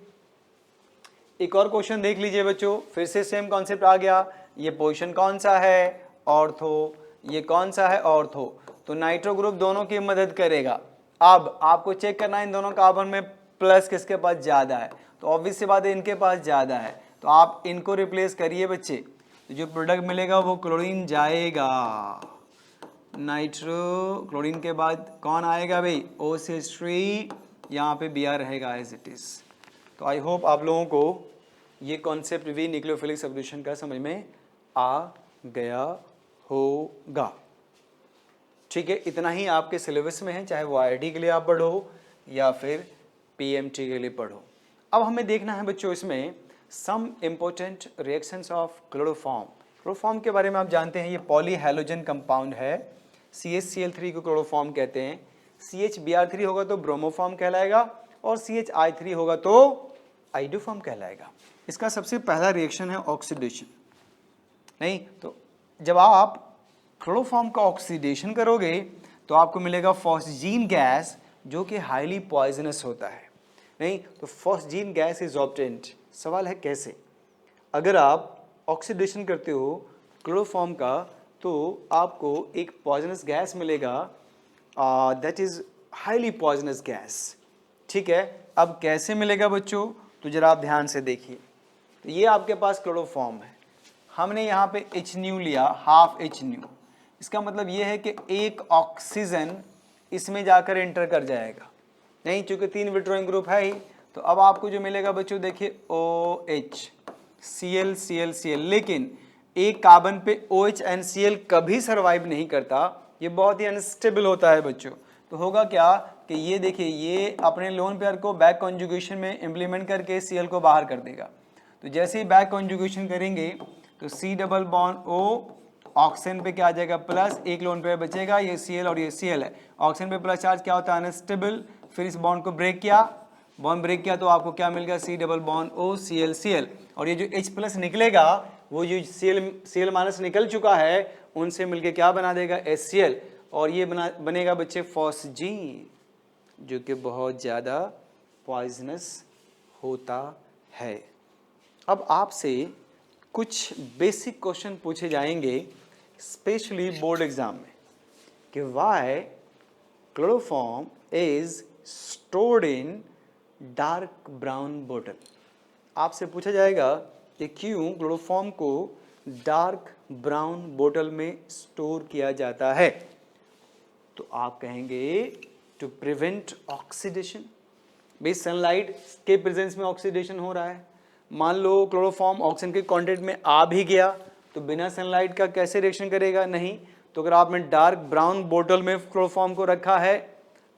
एक और क्वेश्चन देख लीजिए बच्चों, फिर से सेम कॉन्सेप्ट आ गया। ये पोजीशन कौन सा है, ऑर्थो, ये कौन सा है, ऑर्थो। तो नाइट्रो ग्रुप दोनों की मदद करेगा। अब आपको चेक करना है इन दोनों कार्बन में प्लस किसके पास ज़्यादा है, तो ऑब्वियस सी बात है इनके पास ज़्यादा है, तो आप इनको रिप्लेस करिए बच्चे, तो जो प्रोडक्ट मिलेगा वो क्लोरीन जाएगा, नाइट्रो क्लोरीन के बाद कौन आएगा भाई, OCH3, यहाँ पे Br रहेगा एज इट इज़। तो आई होप आप लोगों को ये कॉन्सेप्ट भी न्यूक्लियोफिलिक सब्स्टिट्यूशन का समझ में आ गया होगा। ठीक है, इतना ही आपके सिलेबस में है, चाहे वो IIT के लिए आप पढ़ो या फिर PMT के लिए पढ़ो। अब हमें देखना है बच्चों इसमें some important reactions of chloroform. Chloroform के बारे में आप जानते हैं ये पॉली हैलोजन कंपाउंड है, CHCl3 को क्लोरोफॉर्म कहते हैं। CHBr3 होगा तो ब्रोमोफॉर्म कहलाएगा और CHI3 होगा तो आइडोफॉर्म कहलाएगा। इसका सबसे पहला रिएक्शन है ऑक्सीडेशन। नहीं तो जब आप क्लोरोफॉर्म का ऑक्सीडेशन करोगे तो आपको मिलेगा फॉस्जीन गैस जो कि हाईली पॉइजनस होता है। नहीं तो फॉस्जीन गैस इज ऑब्टेन्ड। सवाल है कैसे? अगर आप ऑक्सीडेशन करते हो क्लोरोफॉर्म का तो आपको एक पॉइजनस गैस मिलेगा, that is highly poisonous gas. ठीक है, अब कैसे मिलेगा बच्चों, तो जरा आप ध्यान से देखिए। तो ये आपके पास क्लोरोफॉर्म है, हमने यहाँ पे HNu लिया, हाफ HNu। इसका मतलब ये है कि एक ऑक्सीजन इसमें जाकर एंटर कर जाएगा। नहीं, चूंकि 3 विड्रॉइंग ग्रुप है ही, तो अब आपको जो मिलेगा बच्चों देखिए OH, Cl Cl Cl। लेकिन एक कार्बन पे OH and Cl कभी सर्वाइव नहीं करता, ये बहुत ही अनस्टेबल होता है बच्चों। तो होगा क्या कि ये देखिए ये अपने लोन पेयर को बैक कॉन्जुगेशन में इम्प्लीमेंट करके Cl को बाहर कर देगा। तो जैसे ही बैक कॉन्जुगेशन करेंगे तो C double bond O oxygen पे क्या आ जाएगा प्लस, एक लोन पेयर बचेगा, ये Cl और ये Cl है। ऑक्सीजन पे प्लस चार्ज क्या होता है, अनस्टेबल। फिर इस बॉन्ड को ब्रेक किया, बॉन्ड ब्रेक किया तो आपको क्या मिल गया, C double bond O Cl Cl। और ये जो H प्लस निकलेगा वो जो Cl माइनस निकल चुका है उनसे मिलके क्या बना देगा, HCl, और ये बनेगा बच्चे फॉस्जीन जो कि बहुत ज़्यादा पॉइजनस होता है। अब आपसे कुछ बेसिक क्वेश्चन पूछे जाएंगे स्पेशली बोर्ड एग्जाम में कि why chloroform is stored in dark brown बोतल। आपसे पूछा जाएगा कि क्यों क्लोरोफॉर्म को डार्क ब्राउन बोतल में स्टोर किया जाता है। तो आप कहेंगे टू प्रिवेंट ऑक्सीडेशन। भाई सनलाइट के प्रेजेंस में ऑक्सीडेशन हो रहा है, मान लो क्लोरोफॉर्म ऑक्सीजन के कांटेक्ट में आ भी गया तो बिना सनलाइट का कैसे रिएक्शन करेगा, नहीं। तो अगर आपने डार्क ब्राउन बोतल में क्लोरोफॉर्म को रखा है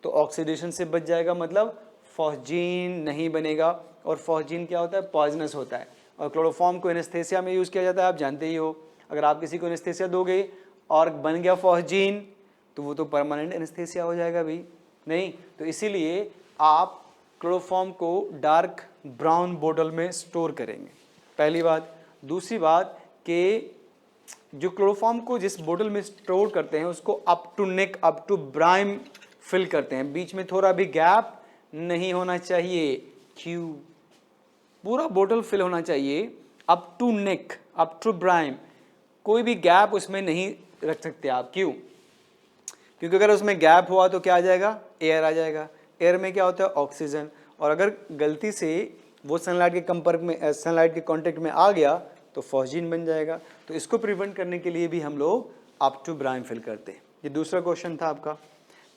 तो ऑक्सीडेशन से बच जाएगा, मतलब फॉस्जीन नहीं बनेगा। और फॉस्जीन क्या होता है, पॉइजनस होता है। और क्लोरोफॉर्म को एनेस्थेसिया में यूज़ किया जाता है, आप जानते ही हो। अगर आप किसी को एनेस्थेसिया दोगे और बन गया फॉस्जीन तो वो तो परमानेंट एनेस्थेसिया हो जाएगा भी, नहीं। तो इसीलिए आप क्लोरोफॉर्म को डार्क ब्राउन बोतल में स्टोर करेंगे, पहली बात। दूसरी बात कि जो क्लोरोफॉर्म को जिस बोतल में स्टोर करते हैं उसको up to neck, up to brim fill करते हैं, बीच में थोड़ा भी गैप नहीं होना चाहिए। क्यों? पूरा बोतल फिल होना चाहिए, up to neck, up to brim, कोई भी गैप उसमें नहीं रख सकते आप। क्यों? क्योंकि अगर उसमें गैप हुआ तो क्या आ जाएगा, एयर आ जाएगा। एयर में क्या होता है, ऑक्सीजन, और अगर गलती से वो सनलाइट के संपर्क में, सनलाइट के कांटेक्ट में आ गया तो फॉस्जीन बन जाएगा। तो इसको प्रिवेंट करने के लिए भी हम लोग अप टू ब्राइम फिल करते हैं। ये दूसरा क्वेश्चन था आपका।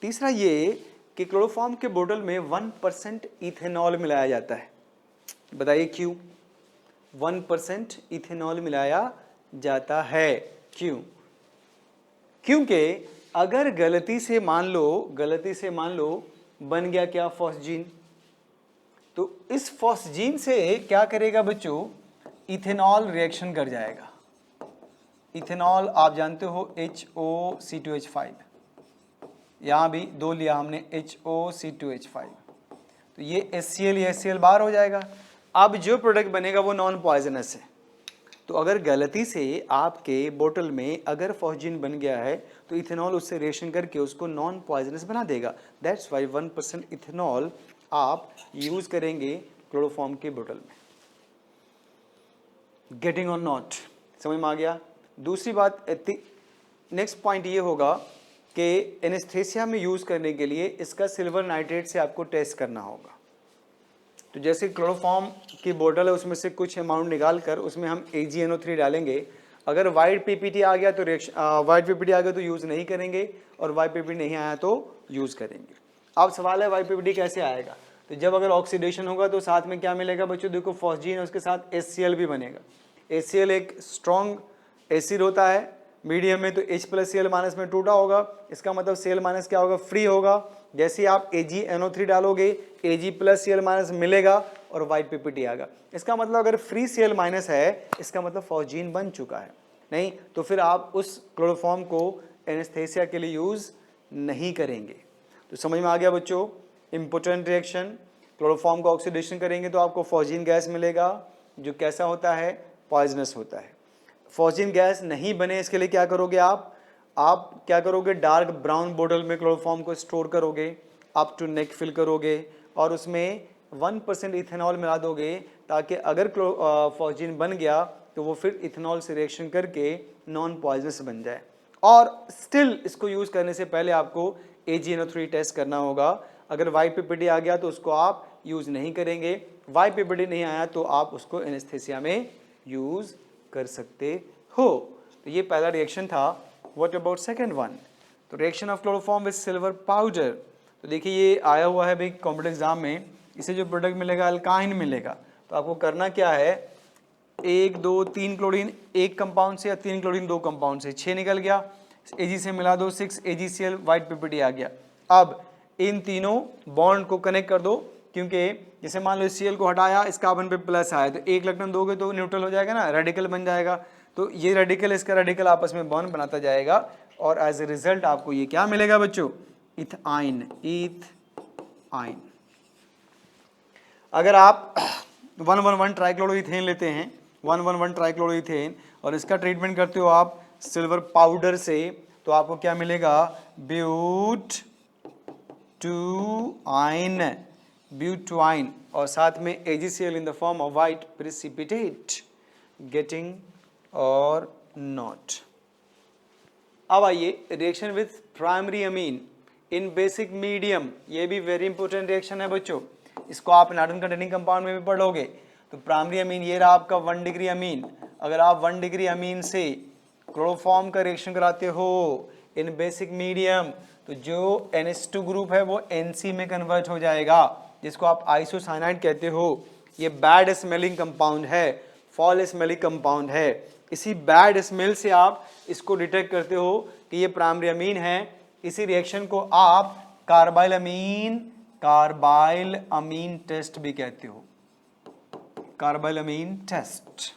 तीसरा ये कि क्लोरोफॉर्म के बोतल में 1% इथेनॉल मिलाया जाता है। बताइए क्यों 1% इथेनॉल मिलाया जाता है, क्यों? क्योंकि अगर गलती से मान लो बन गया क्या फॉस्जीन, तो इस फॉस्जीन से क्या करेगा बच्चों, इथेनॉल रिएक्शन कर जाएगा। इथेनॉल आप जानते हो HOC2H5, यहाँ भी 2 लिया हमने HOC2H5, तो ये HCl ये HCl बाहर हो जाएगा। अब जो प्रोडक्ट बनेगा वो नॉन पॉइजनस है। तो अगर गलती से आपके बोतल में अगर फॉस्जीन बन गया है तो इथेनॉल उससे रिएक्शन करके उसको नॉन पॉइजनस बना देगा। दैट्स वाई 1% इथेनॉल आप यूज करेंगे क्लोरोफॉर्म के बोतल में। गेटिंग और नॉट, समझ में आ गया? दूसरी बात, नेक्स्ट पॉइंट ये होगा कि एनेस्थेसिया में यूज करने के लिए इसका सिल्वर नाइट्रेट से आपको टेस्ट करना होगा। तो जैसे क्लोरोफॉर्म की बोतल है उसमें से कुछ अमाउंट निकाल कर उसमें हम AgNO3 डालेंगे। अगर वाइट पीपीटी आ गया तो वाइट पीपीटी आ गया तो यूज़ नहीं करेंगे, और वाइट पीपीटी नहीं आया तो यूज़ करेंगे। अब सवाल है वाइट पीपीटी कैसे आएगा? तो जब अगर ऑक्सीडेशन होगा तो साथ में क्या मिलेगा बच्चों, देखो फॉस्जीन है उसके साथ HCl भी बनेगा। HCl एक स्ट्रॉन्ग एसिड होता है, मीडियम में तो H+Cl- में टूटा होगा, इसका मतलब Cl- क्या होगा, फ्री होगा। जैसे ही आप AgNO3 डालोगे Ag+Cl- मिलेगा और वाइट पीपीटी आएगा। इसका मतलब अगर फ्री Cl- है इसका मतलब फॉस्जीन बन चुका है, नहीं तो फिर आप उस क्लोरोफॉर्म को एनेस्थेसिया के लिए यूज़ नहीं करेंगे। तो समझ में आ गया बच्चों? इम्पोर्टेंट रिएक्शन, क्लोरोफॉर्म को ऑक्सीडेशन करेंगे तो आपको फॉस्जीन गैस मिलेगा जो कैसा होता है, पॉइजनस होता है। फॉस्जीन गैस नहीं बने इसके लिए क्या करोगे आप क्या करोगे, डार्क ब्राउन बोतल में क्लोरोफॉर्म को स्टोर करोगे, अप टू नेक फिल करोगे और उसमें 1% इथेनॉल मिला दोगे, ताकि अगर फॉस्जीन बन गया तो वो फिर इथेनॉल से रिएक्शन करके नॉन पॉइजनस बन जाए। और स्टिल इसको यूज़ करने से पहले आपको AgNO3 टेस्ट करना होगा। अगर वाइट पीपीटी आ गया तो उसको आप यूज़ नहीं करेंगे, वाइट पीपीटी नहीं आया तो आप उसको एनेस्थेसिया में यूज़ कर सकते हो। तो ये पहला रिएक्शन था। What about second one? तो reaction of chloroform with silver powder. तो देखिए ये आया हुआ है भाई कॉम्पिटिटिव एग्जाम में, इसे जो प्रोडक्ट मिलेगा अल्काइन मिलेगा। तो आपको करना क्या है, 1 2 3 क्लोरीन एक कंपाउंड से या 3 क्लोरीन 2 कंपाउंड से, 6 निकल गया, Ag से मिला दो, 6 AgCl, वाइट पीपीटी आ गया। अब इन तीनों बॉन्ड को कनेक्ट कर दो, क्योंकि जैसे मान लो Cl को हटाया, इस कार्बन पे प्लस आया तो एक इलेक्ट्रॉन दोगे तो न्यूट्रल हो जाएगा ना, रेडिकल बन जाएगा। तो ये रेडिकल इसका रेडिकल आपस में बॉन्ड बनाता जाएगा और एज ए रिजल्ट आपको ये क्या मिलेगा बच्चों, इथाइन। इथाइन। अगर आप 111 ट्राइक्लोरोइथेन लेते हैं, 111 ट्राइक्लोरोइथेन, और इसका ट्रीटमेंट करते हो आप सिल्वर पाउडर से, तो आपको क्या मिलेगा, ब्यूटवाइन, और साथ में AgCl in the form of white precipitate. Getting और नॉट? अब आइए reaction with primary amine in basic medium. ये भी वेरी इंपॉर्टेंट रिएक्शन है बच्चों, इसको आप नाइट्रोजन कंटेनिंग कंपाउंड में भी पढ़ोगे। तो प्राइमरी अमीन ये रहा आपका 1 डिग्री अमीन। अगर आप 1 डिग्री अमीन से क्लोरोफॉर्म का रिएक्शन कराते हो इन बेसिक मीडियम, तो जो NH2 ग्रुप है वो NC में कन्वर्ट हो जाएगा, जिसको आप आइसोसाइनाइड कहते हो। ये बैड स्मेलिंग कंपाउंड है, फॉल स्मेलिंग कंपाउंड है। इसी बैड स्मेल से आप इसको डिटेक्ट करते हो कि ये प्राइमरी अमीन है। इसी रिएक्शन को आप कार्बाइल अमीन टेस्ट भी कहते हो, कार्बाइल अमीन टेस्ट।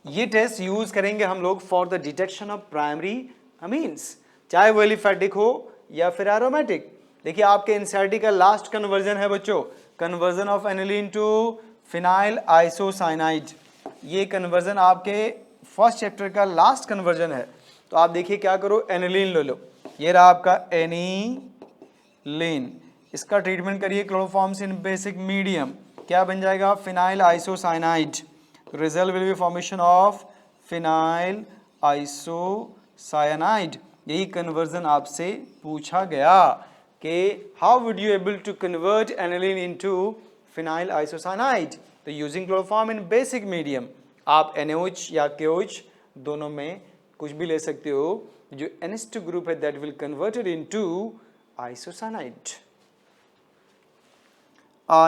ये टेस्ट यूज करेंगे हम लोग for the detection of primary amines, चाहे वो एलिफैटिक हो या फिर एरोमेटिक। देखिए आपके एनसीईआरटी का लास्ट कन्वर्जन है बच्चों, conversion of aniline to phenyl isocyanide. ये कन्वर्जन आपके फर्स्ट चैप्टर का लास्ट कन्वर्जन है। तो आप देखिए क्या करो, एनिलीन ले लो, ये रहा आपका एनीलीन, इसका ट्रीटमेंट करिए क्लोरोफॉर्म इन बेसिक मीडियम, क्या बन जाएगा, फिनाइल आइसोसाइनाइड। तो result will be formation of phenyl isocyanide. यही कन्वर्जन आपसे पूछा गया कि how would you able to convert aniline into phenyl isocyanide. तो using chloroform in basic medium आप NaOH या KOH दोनों में कुछ भी ले सकते हो, जो NH2 ग्रुप है that will converted into isocyanide.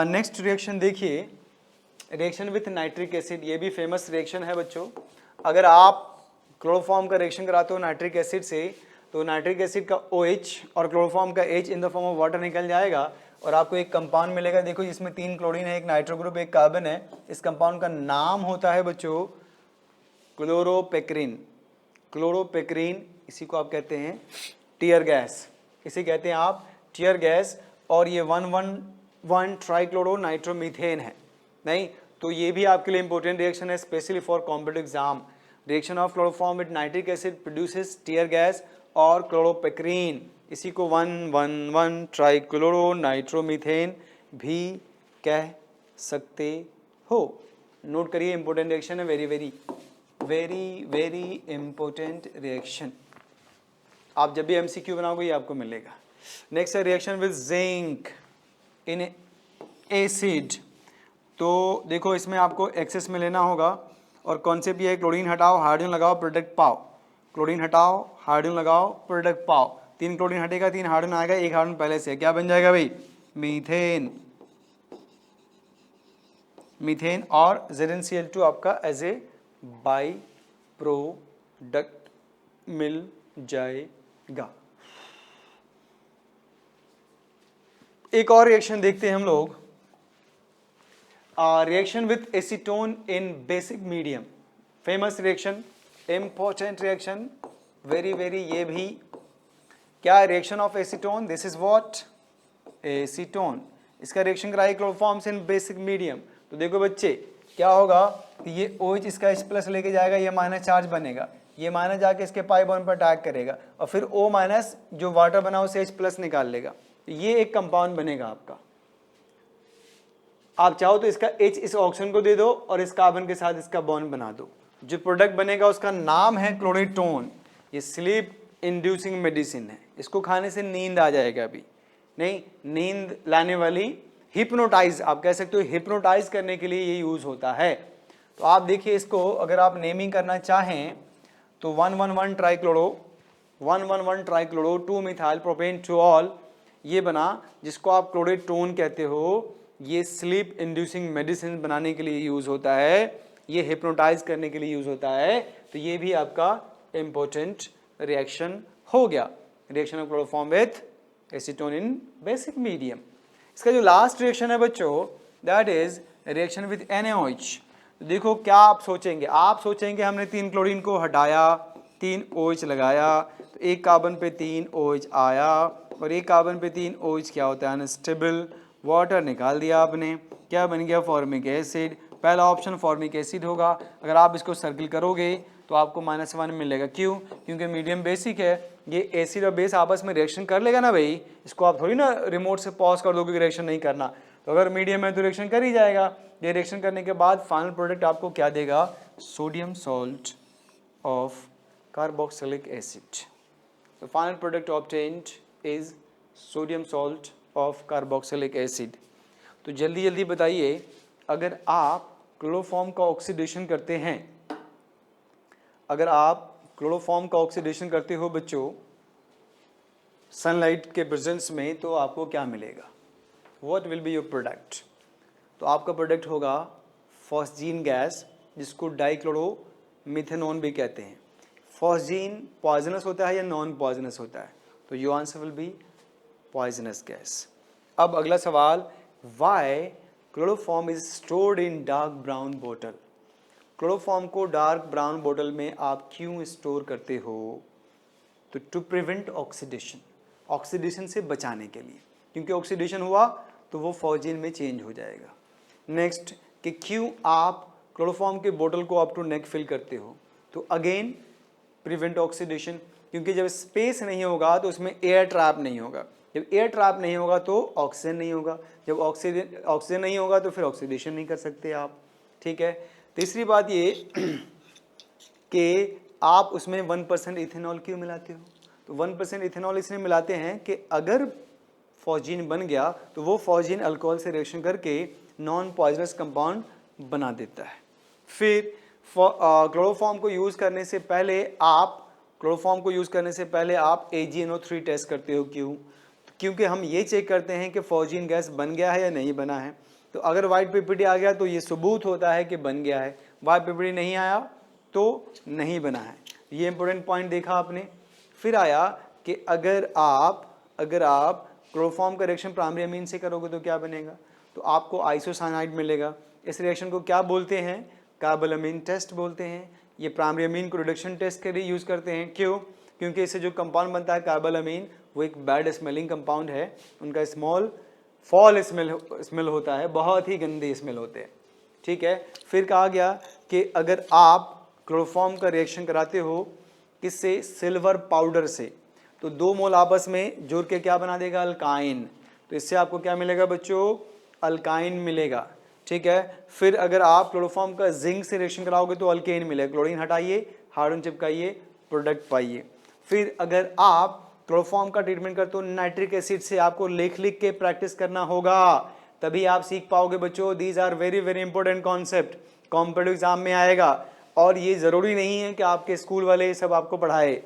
Next reaction देखिए, रिएक्शन विथ नाइट्रिक एसिड। ये भी फेमस रिएक्शन है बच्चों। अगर आप क्लोरोफॉर्म का रिएक्शन कराते हो नाइट्रिक एसिड से, तो नाइट्रिक एसिड का OH और क्लोरोफॉर्म का H in the form of water निकल जाएगा और आपको एक कंपाउंड मिलेगा। देखो जिसमें 3 क्लोरीन है, एक नाइट्रो ग्रुप, एक कार्बन है। इस कंपाउंड का नाम होता है बच्चों क्लोरोपेक्रिन। क्लोरोपेक्रिन, इसी को आप कहते हैं टीयर गैस, इसे कहते हैं आप टीयर गैस। और ये 1,1,1 ट्राइक्लोरो नाइट्रोमीथेन है। नहीं तो ये भी आपके लिए इंपॉर्टेंट रिएक्शन है, specially for competitive exam. Reaction of chloroform with nitric acid produces tear gas और क्लोरोपेक्रिन, इसी को 1,1,1 ट्राइक्लोरो नाइट्रोमीथेन भी कह सकते हो। नोट करिए, इंपॉर्टेंट रिएक्शन है, very very very very important reaction. आप जब भी MCQ बनाओगे ये आपको मिलेगा। नेक्स्ट है reaction with zinc in acid. तो देखो इसमें आपको एक्सेस में लेना होगा और कॉन्सेप्ट ये है, क्लोरीन हटाओ हाइड्रोजन लगाओ प्रोडक्ट पाओ। क्लोरीन हटाओ हाइड्रोजन लगाओ प्रोडक्ट पाओ। 3 क्लोरीन हटेगा, 3 हाइड्रोजन आएगा, 1 हाइड्रोजन पहले से, क्या बन जाएगा भाई? मीथेन। मीथेन और ZnCl2 आपका एज ए बाई प्रोडक्ट मिल जाएगा। एक और रिएक्शन देखते हैं हम लोग, reaction with acetone in basic medium. Famous reaction, important reaction, very very. ये भी क्या reaction of acetone, this is what acetone. इसका रिएक्शन कराइए क्लोरोफॉर्म्स इन बेसिक मीडियम। तो देखो बच्चे क्या होगा कि ये OH इसका H+ लेके जाएगा, ये माइनस चार्ज बनेगा, ये माइनस जाके इसके पाई बॉन्ड पर अटैक करेगा और फिर O- जो वाटर बना उसे H+ निकाल लेगा। ये एक कंपाउंड बनेगा आपका। आप चाहो तो इसका H इस ऑक्सीजन को दे दो और इस कार्बन के साथ इसका बॉन्ड बना दो। जो प्रोडक्ट बनेगा उसका नाम है क्लोरेटोन। ये स्लीप इंड्यूसिंग मेडिसिन है, इसको खाने से नींद आ जाएगा। अभी नहीं, नींद लाने वाली, हिप्नोटाइज आप कह सकते हो, हिप्नोटाइज करने के लिए ये यूज होता है। तो आप देखिए इसको अगर आप नेमिंग करना चाहें तो 1,1,1 ट्राइक्लोरो 2 मिथाइल प्रोपेन टोल ये बना, जिसको आप क्लोरेटोन कहते हो। ये स्लीप इंड्यूसिंग मेडिसिन बनाने के लिए यूज होता है, ये हिप्नोटाइज करने के लिए यूज होता है। तो ये भी आपका इंपॉर्टेंट रिएक्शन हो गया, reaction of chloroform with acetone in basic medium. इसका जो लास्ट रिएक्शन है बच्चों, that is reaction with NaOH। देखो क्या आप सोचेंगे हमने 3 क्लोरीन को हटाया, 3 OH लगाया, तो एक कार्बन पे 3 OH आया और एक कार्बन पे 3 OH क्या होता है? अनस्टेबल। वाटर निकाल दिया आपने, क्या बन गया? Formic acid. पहला ऑप्शन फॉर्मिक एसिड होगा। अगर आप इसको सर्किल करोगे तो आपको -1 मिलेगा। क्यों? क्योंकि मीडियम बेसिक है, ये एसिड और बेस आपस में रिएक्शन कर लेगा ना भाई। इसको आप थोड़ी ना रिमोट से पॉज कर दोगे कि रिएक्शन नहीं करना। तो अगर मीडियम है तो रिएक्शन कर ही जाएगा। ये रिएक्शन करने के बाद फाइनल प्रोडक्ट आपको क्या देगा? Sodium salt of carboxylic acid. The final product obtained is sodium salt of carboxylic acid। तो जल्दी जल्दी बताइए, अगर आप क्लोरोफॉर्म का ऑक्सीडेशन करते हैं, अगर आप क्लोरोफॉर्म का ऑक्सीडेशन करते हो बच्चों सनलाइट के प्रेजेंस में, तो आपको क्या मिलेगा? What will be your product? तो आपका प्रोडक्ट होगा फॉस्जीन गैस, जिसको डाइक्लोरोमिथेनॉन भी कहते हैं। फॉस्जीन पॉइजनस होता है या नॉन पॉइजनस होता है? तो your answer will be poisonous gas. अब अगला सवाल, why chloroform is stored in dark brown बोतल। क्लोरोफॉर्म को डार्क ब्राउन बोतल में आप क्यों स्टोर करते हो? तो टू प्रिवेंट ऑक्सीडेशन, ऑक्सीडेशन से बचाने के लिए, क्योंकि ऑक्सीडेशन हुआ तो वो फॉस्जीन में चेंज हो जाएगा। नेक्स्ट, कि क्यों आप क्लोरोफॉर्म के बोतल को अप टू नेक फिल करते हो? तो अगेन प्रिवेंट ऑक्सीडेशन, क्योंकि जब स्पेस नहीं होगा तो उसमें एयर ट्रैप नहीं होगा। जब एयर ट्रैप नहीं होगा तो ऑक्सीजन नहीं होगा। जब ऑक्सीजन नहीं होगा तो फिर ऑक्सीडेशन नहीं कर सकते आप। ठीक है। तीसरी बात ये कि आप उसमें 1% इथेनॉल क्यों मिलाते हो? तो 1% इथेनॉल इसलिए मिलाते हैं कि अगर फॉस्जीन बन गया तो वो फॉस्जीन अल्कोहल से रिएक्शन करके नॉन पॉइजनस कंपाउंड बना देता है। फिर क्लोरोफॉर्म को यूज़ करने से पहले आप क्लोरोफॉर्म को यूज़ करने से पहले आप AgNO3 टेस्ट करते हो। क्यों? क्योंकि हम ये चेक करते हैं कि फॉस्जीन गैस बन गया है या नहीं बना है। तो अगर वाइट पीपीटी आ गया तो ये सबूत होता है कि बन गया है, वाइट पीपीटी नहीं आया तो नहीं बना है। ये इंपॉर्टेंट पॉइंट देखा आपने। फिर आया कि अगर आप क्लोरोफॉर्म का रिएक्शन प्राइमरी अमीन से करोगे तो क्या बनेगा, तो आपको आइसोसाइनाइड मिलेगा। इस रिएक्शन को क्या बोलते हैं? कार्बोलामीन टेस्ट बोलते हैं। ये प्राइमरी अमीन को रिडक्शन टेस्ट के लिए यूज़ करते हैं। क्यों? क्योंकि इससे जो कंपाउंड बनता है कार्बोलामीन, वो एक बैड स्मेलिंग कंपाउंड है। उनका स्मॉल फॉल स्मेल होता है, बहुत ही गंदे स्मेल होते हैं। ठीक है। फिर कहा गया कि अगर आप क्लोरोफॉर्म का रिएक्शन कराते हो किससे? सिल्वर पाउडर से, तो 2 मोल आपस में जोड़ के क्या बना देगा? अल्काइन। तो इससे आपको क्या मिलेगा बच्चों? अल्काइन मिलेगा। ठीक है। फिर अगर आप क्लोरोफॉर्म का जिंक से रिएक्शन कराओगे तो अल्केन मिलेगा। क्लोरीन हटाइए, हाइड्रोजन चिपकाइए, प्रोडक्ट पाइए। फिर अगर आप क्लोरोफॉर्म का ट्रीटमेंट करते हो नाइट्रिक एसिड से, आपको लिख लिख के प्रैक्टिस करना होगा, तभी आप सीख पाओगे बच्चों। These are very very important concept, competitive exam में आएगा। और ये ज़रूरी नहीं है कि आपके स्कूल वाले सब आपको पढ़ाए,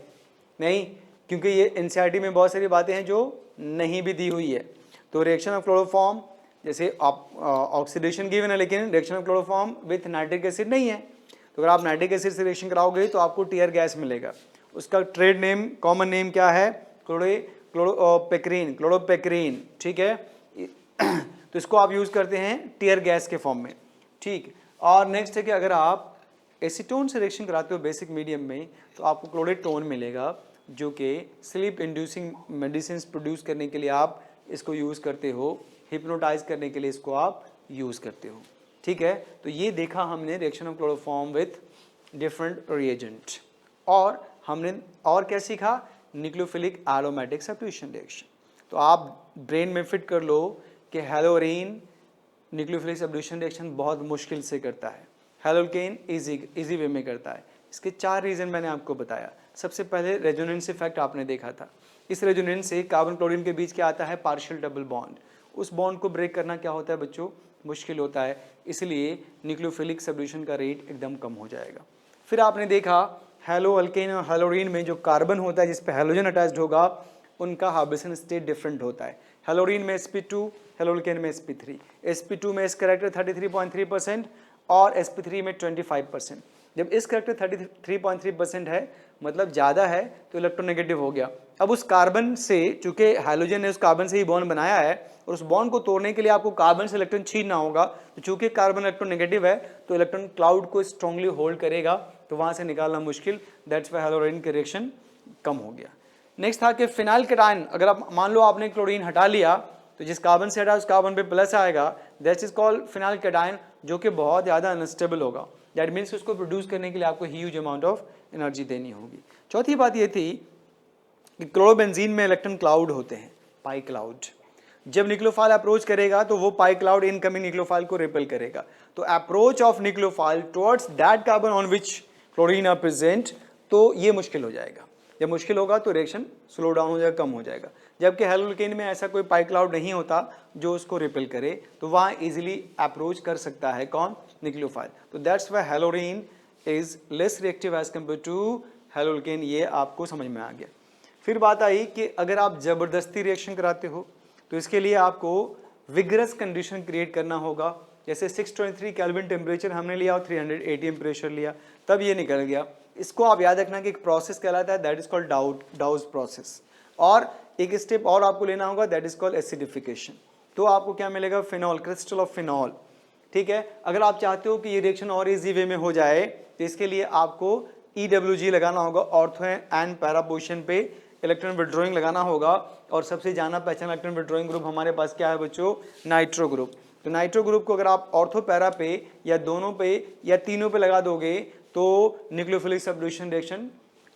नहीं, क्योंकि ये एनसीईआरटी में बहुत सारी बातें हैं जो नहीं भी दी हुई है। तो रिएक्शन ऑफ क्लोरोफॉर्म, जैसे ऑक्सीडेशन गिवन है लेकिन reaction of chloroform with nitric acid नहीं है। तो अगर आप नाइट्रिक एसिड से रिएक्शन कराओगे तो आपको टीयर गैस मिलेगा। उसका ट्रेड नेम, कॉमन नेम क्या है? क्लोरोपेक्रीन। ठीक है। तो इसको आप यूज़ करते हैं टीयर गैस के फॉर्म में। ठीक। और नेक्स्ट है कि अगर आप एसीटोन से रिएक्शन कराते हो बेसिक मीडियम में तो आपको क्लोरेटोन मिलेगा, जो कि स्लीप इंड्यूसिंग मेडिसिन प्रोड्यूस करने के लिए आप इसको यूज़ करते हो, हिप्नोटाइज करने के लिए इसको आप यूज़ करते हो। ठीक है। तो ये देखा हमने reaction of chloroform with different reagent. और हमने और क्या सीखा? Nucleophilic aromatic substitution reaction. तो आप ब्रेन में फिट कर लो कि हेलोरीन न्यूक्लियोफिलिक सब्स्टिट्यूशन रिएक्शन बहुत मुश्किल से करता है, हेलोकेन इजी वे में करता है। इसके 4 रीज़न मैंने आपको बताया। सबसे पहले रेजोनेंस इफेक्ट आपने देखा था। इस रेजोनेंस से कार्बन क्लोरीन के बीच क्या आता है? Partial double bond. उस बॉन्ड को ब्रेक करना क्या होता है बच्चों? मुश्किल होता है। इसलिए न्यूक्लियोफिलिक सब्स्टिट्यूशन का रेट एकदम कम हो जाएगा। फिर आपने देखा हेलो अल्केन और हेलोरीन में जो कार्बन होता है जिस पे हेलोजन अटैच्ड होगा, उनका हार्बिसन स्टेट डिफरेंट होता है। हेलोरीन में sp2, हेलोअल्केन में sp3। sp2 में इस करेक्टर 33.3% और sp3 में 25%। जब इस करेक्टर 33.3% है मतलब ज़्यादा है तो इलेक्ट्रोनेगेटिव हो गया। अब उस कार्बन से, चूंकि हाइड्रोजन ने उस कार्बन से ही बॉन्ड बनाया है और उस बॉन्ड को तोड़ने के लिए आपको कार्बन से इलेक्ट्रॉन छीनना होगा, तो चूंकि कार्बन इलेक्ट्रोनेगेटिव है तो इलेक्ट्रॉन क्लाउड को स्ट्रांगली होल्ड करेगा, तो वहाँ से निकालना मुश्किल। दैट्स वाई हेलोरीन की रिएक्शन कम हो गया। नेक्स्ट था कि फिनाइल कैटायन, अगर आप मान लो आपने क्लोरीन हटा लिया तो जिस कार्बन से हटा उस कार्बन पे प्लस आएगा, that is called phenyl cation, जो कि बहुत ज़्यादा अनस्टेबल होगा। दैट मीन्स उसको प्रोड्यूस करने के लिए आपको ह्यूज अमाउंट ऑफ एनर्जी देनी होगी। चौथी बात ये थी कि क्लोरोबेंजीन में इलेक्ट्रॉन क्लाउड होते हैं, पाई क्लाउड। जब न्यूक्लियोफाइल अप्रोच करेगा तो वो पाई क्लाउड इनकमिंग न्यूक्लियोफाइल को रिपेल करेगा। तो approach of nucleophile towards that carbon on which chlorine are present, तो ये मुश्किल हो जाएगा। जब मुश्किल होगा तो रिएक्शन स्लो डाउन हो जाएगा, कम हो जाएगा। जबकि हेलोकेन में ऐसा कोई पाई क्लाउड नहीं होता जो उसको रिपेल करे, तो वहाँ इजीली अप्रोच कर सकता है कौन? न्यूक्लियोफाइल। तो that's why haloarene is less reactive as compare to haloalkane. ये आपको समझ में आ गया। फिर बात आई कि अगर आप ज़बरदस्ती रिएक्शन कराते हो तो इसके लिए आपको विगरस कंडीशन क्रिएट करना होगा। जैसे 623 केल्विन टेम्परेचर हमने लिया और 300 ATM प्रेशर लिया, तब ये निकल गया। इसको आप याद रखना कि एक प्रोसेस कहलाता है, that is called Dow's process. और एक स्टेप और आपको लेना होगा, दैट इज कॉल्ड एसिडिफिकेशन। तो आपको क्या मिलेगा? Phenol, crystal of phenol. ठीक है। अगर आप चाहते हो कि ये रिएक्शन और इजी वे में हो जाए तो इसके लिए आपको EWG लगाना होगा, ऑर्थो एंड पैरा पोजिशन पे इलेक्ट्रॉन विड्रॉइंग लगाना होगा। और सबसे जाना पहचाना इलेक्ट्रॉन विड्रॉइंग ग्रुप हमारे पास क्या है बच्चों? Nitro group. तो नाइट्रो ग्रुप को अगर आप ऑर्थो पैरा पे या दोनों पे या तीनों पे लगा दोगे तो न्यूक्लियोफिलिक सब्स्टिट्यूशन रिएक्शन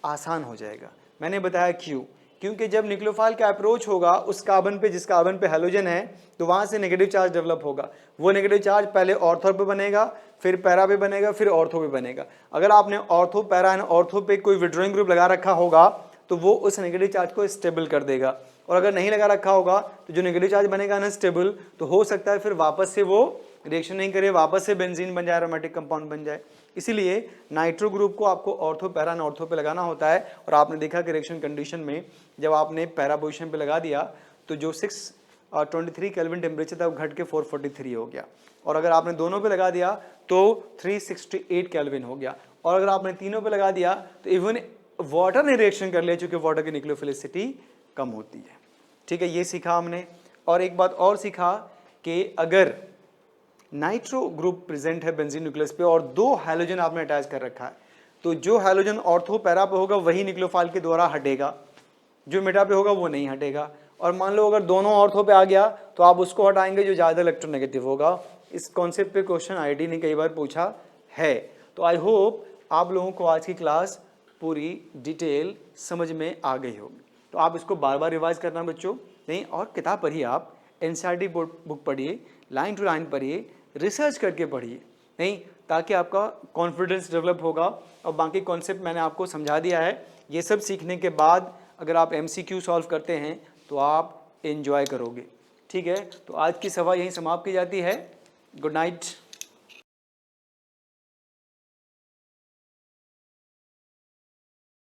आसान हो जाएगा। मैंने बताया क्यों? क्योंकि जब न्यूक्लियोफाइल का अप्रोच होगा उस कार्बन पे जिस कार्बन पे हेलोजन है, तो वहाँ से नेगेटिव चार्ज डेवलप होगा। वो नेगेटिव चार्ज पहले ऑर्थो पे बनेगा, फिर पैरा पे बनेगा, फिर ऑर्थो पे बनेगा। अगर आपने ऑर्थो पैरा एंड ऑर्थो पे कोई विड्रॉइंग ग्रुप लगा रखा होगा तो वो उस नेगेटिव चार्ज को स्टेबल कर देगा। और अगर नहीं लगा रखा होगा तो जो नेगेटिव चार्ज बनेगा अनस्टेबल, तो हो सकता है फिर वापस से वो रिएक्शन नहीं करे, वापस से बेंजीन बन जाए, एरोमेटिक कंपाउंड बन जाए। इसीलिए नाइट्रो ग्रुप को आपको ऑर्थो पैरा ऑर्थो पे लगाना होता है। और आपने देखा कि रिएक्शन कंडीशन में जब आपने पैरा पोजिशन पे लगा दिया तो जो 623 केल्विन टेम्परेचर था वो घट के 443 हो गया, और अगर आपने दोनों पे लगा दिया तो 368 केल्विन हो गया, और अगर आपने तीनों पे लगा दिया तो इवन वाटर ने रिएक्शन कर लिया, चूंकि वाटर की न्यूक्लियोफिलिसिटी कम होती है। ठीक है, ये सीखा हमने। और एक बात और सीखा कि अगर नाइट्रो ग्रुप प्रेजेंट है बेंजीन न्यूक्लियस पे और दो हैलोजन आपने अटैच कर रखा है, तो जो हैलोजन ऑर्थो पैरा पे होगा वही न्यूक्लियोफाइल के द्वारा हटेगा, जो मेटा पे होगा वो नहीं हटेगा। और मान लो अगर दोनों ऑर्थो पे आ गया तो आप उसको हटाएंगे जो ज़्यादा इलेक्ट्रोनेगेटिव होगा। इस कॉन्सेप्ट पे क्वेश्चन आईआईटी ने कई बार पूछा है। तो आई होप आप लोगों को आज की क्लास पूरी डिटेल समझ में आ गई होगी। तो आप इसको बार बार रिवाइज करना बच्चों, नहीं और किताब पढ़िए, आप एनसीईआरटी बुक पढ़िए, लाइन टू लाइन पढ़िए, रिसर्च करके पढ़िए, नहीं, ताकि आपका कॉन्फिडेंस डेवलप होगा। और बाकी कॉन्सेप्ट मैंने आपको समझा दिया है। ये सब सीखने के बाद अगर आप एमसीक्यू सॉल्व करते हैं तो आप एंजॉय करोगे। ठीक है, तो आज की सभा यहीं समाप्त की जाती है। Good night.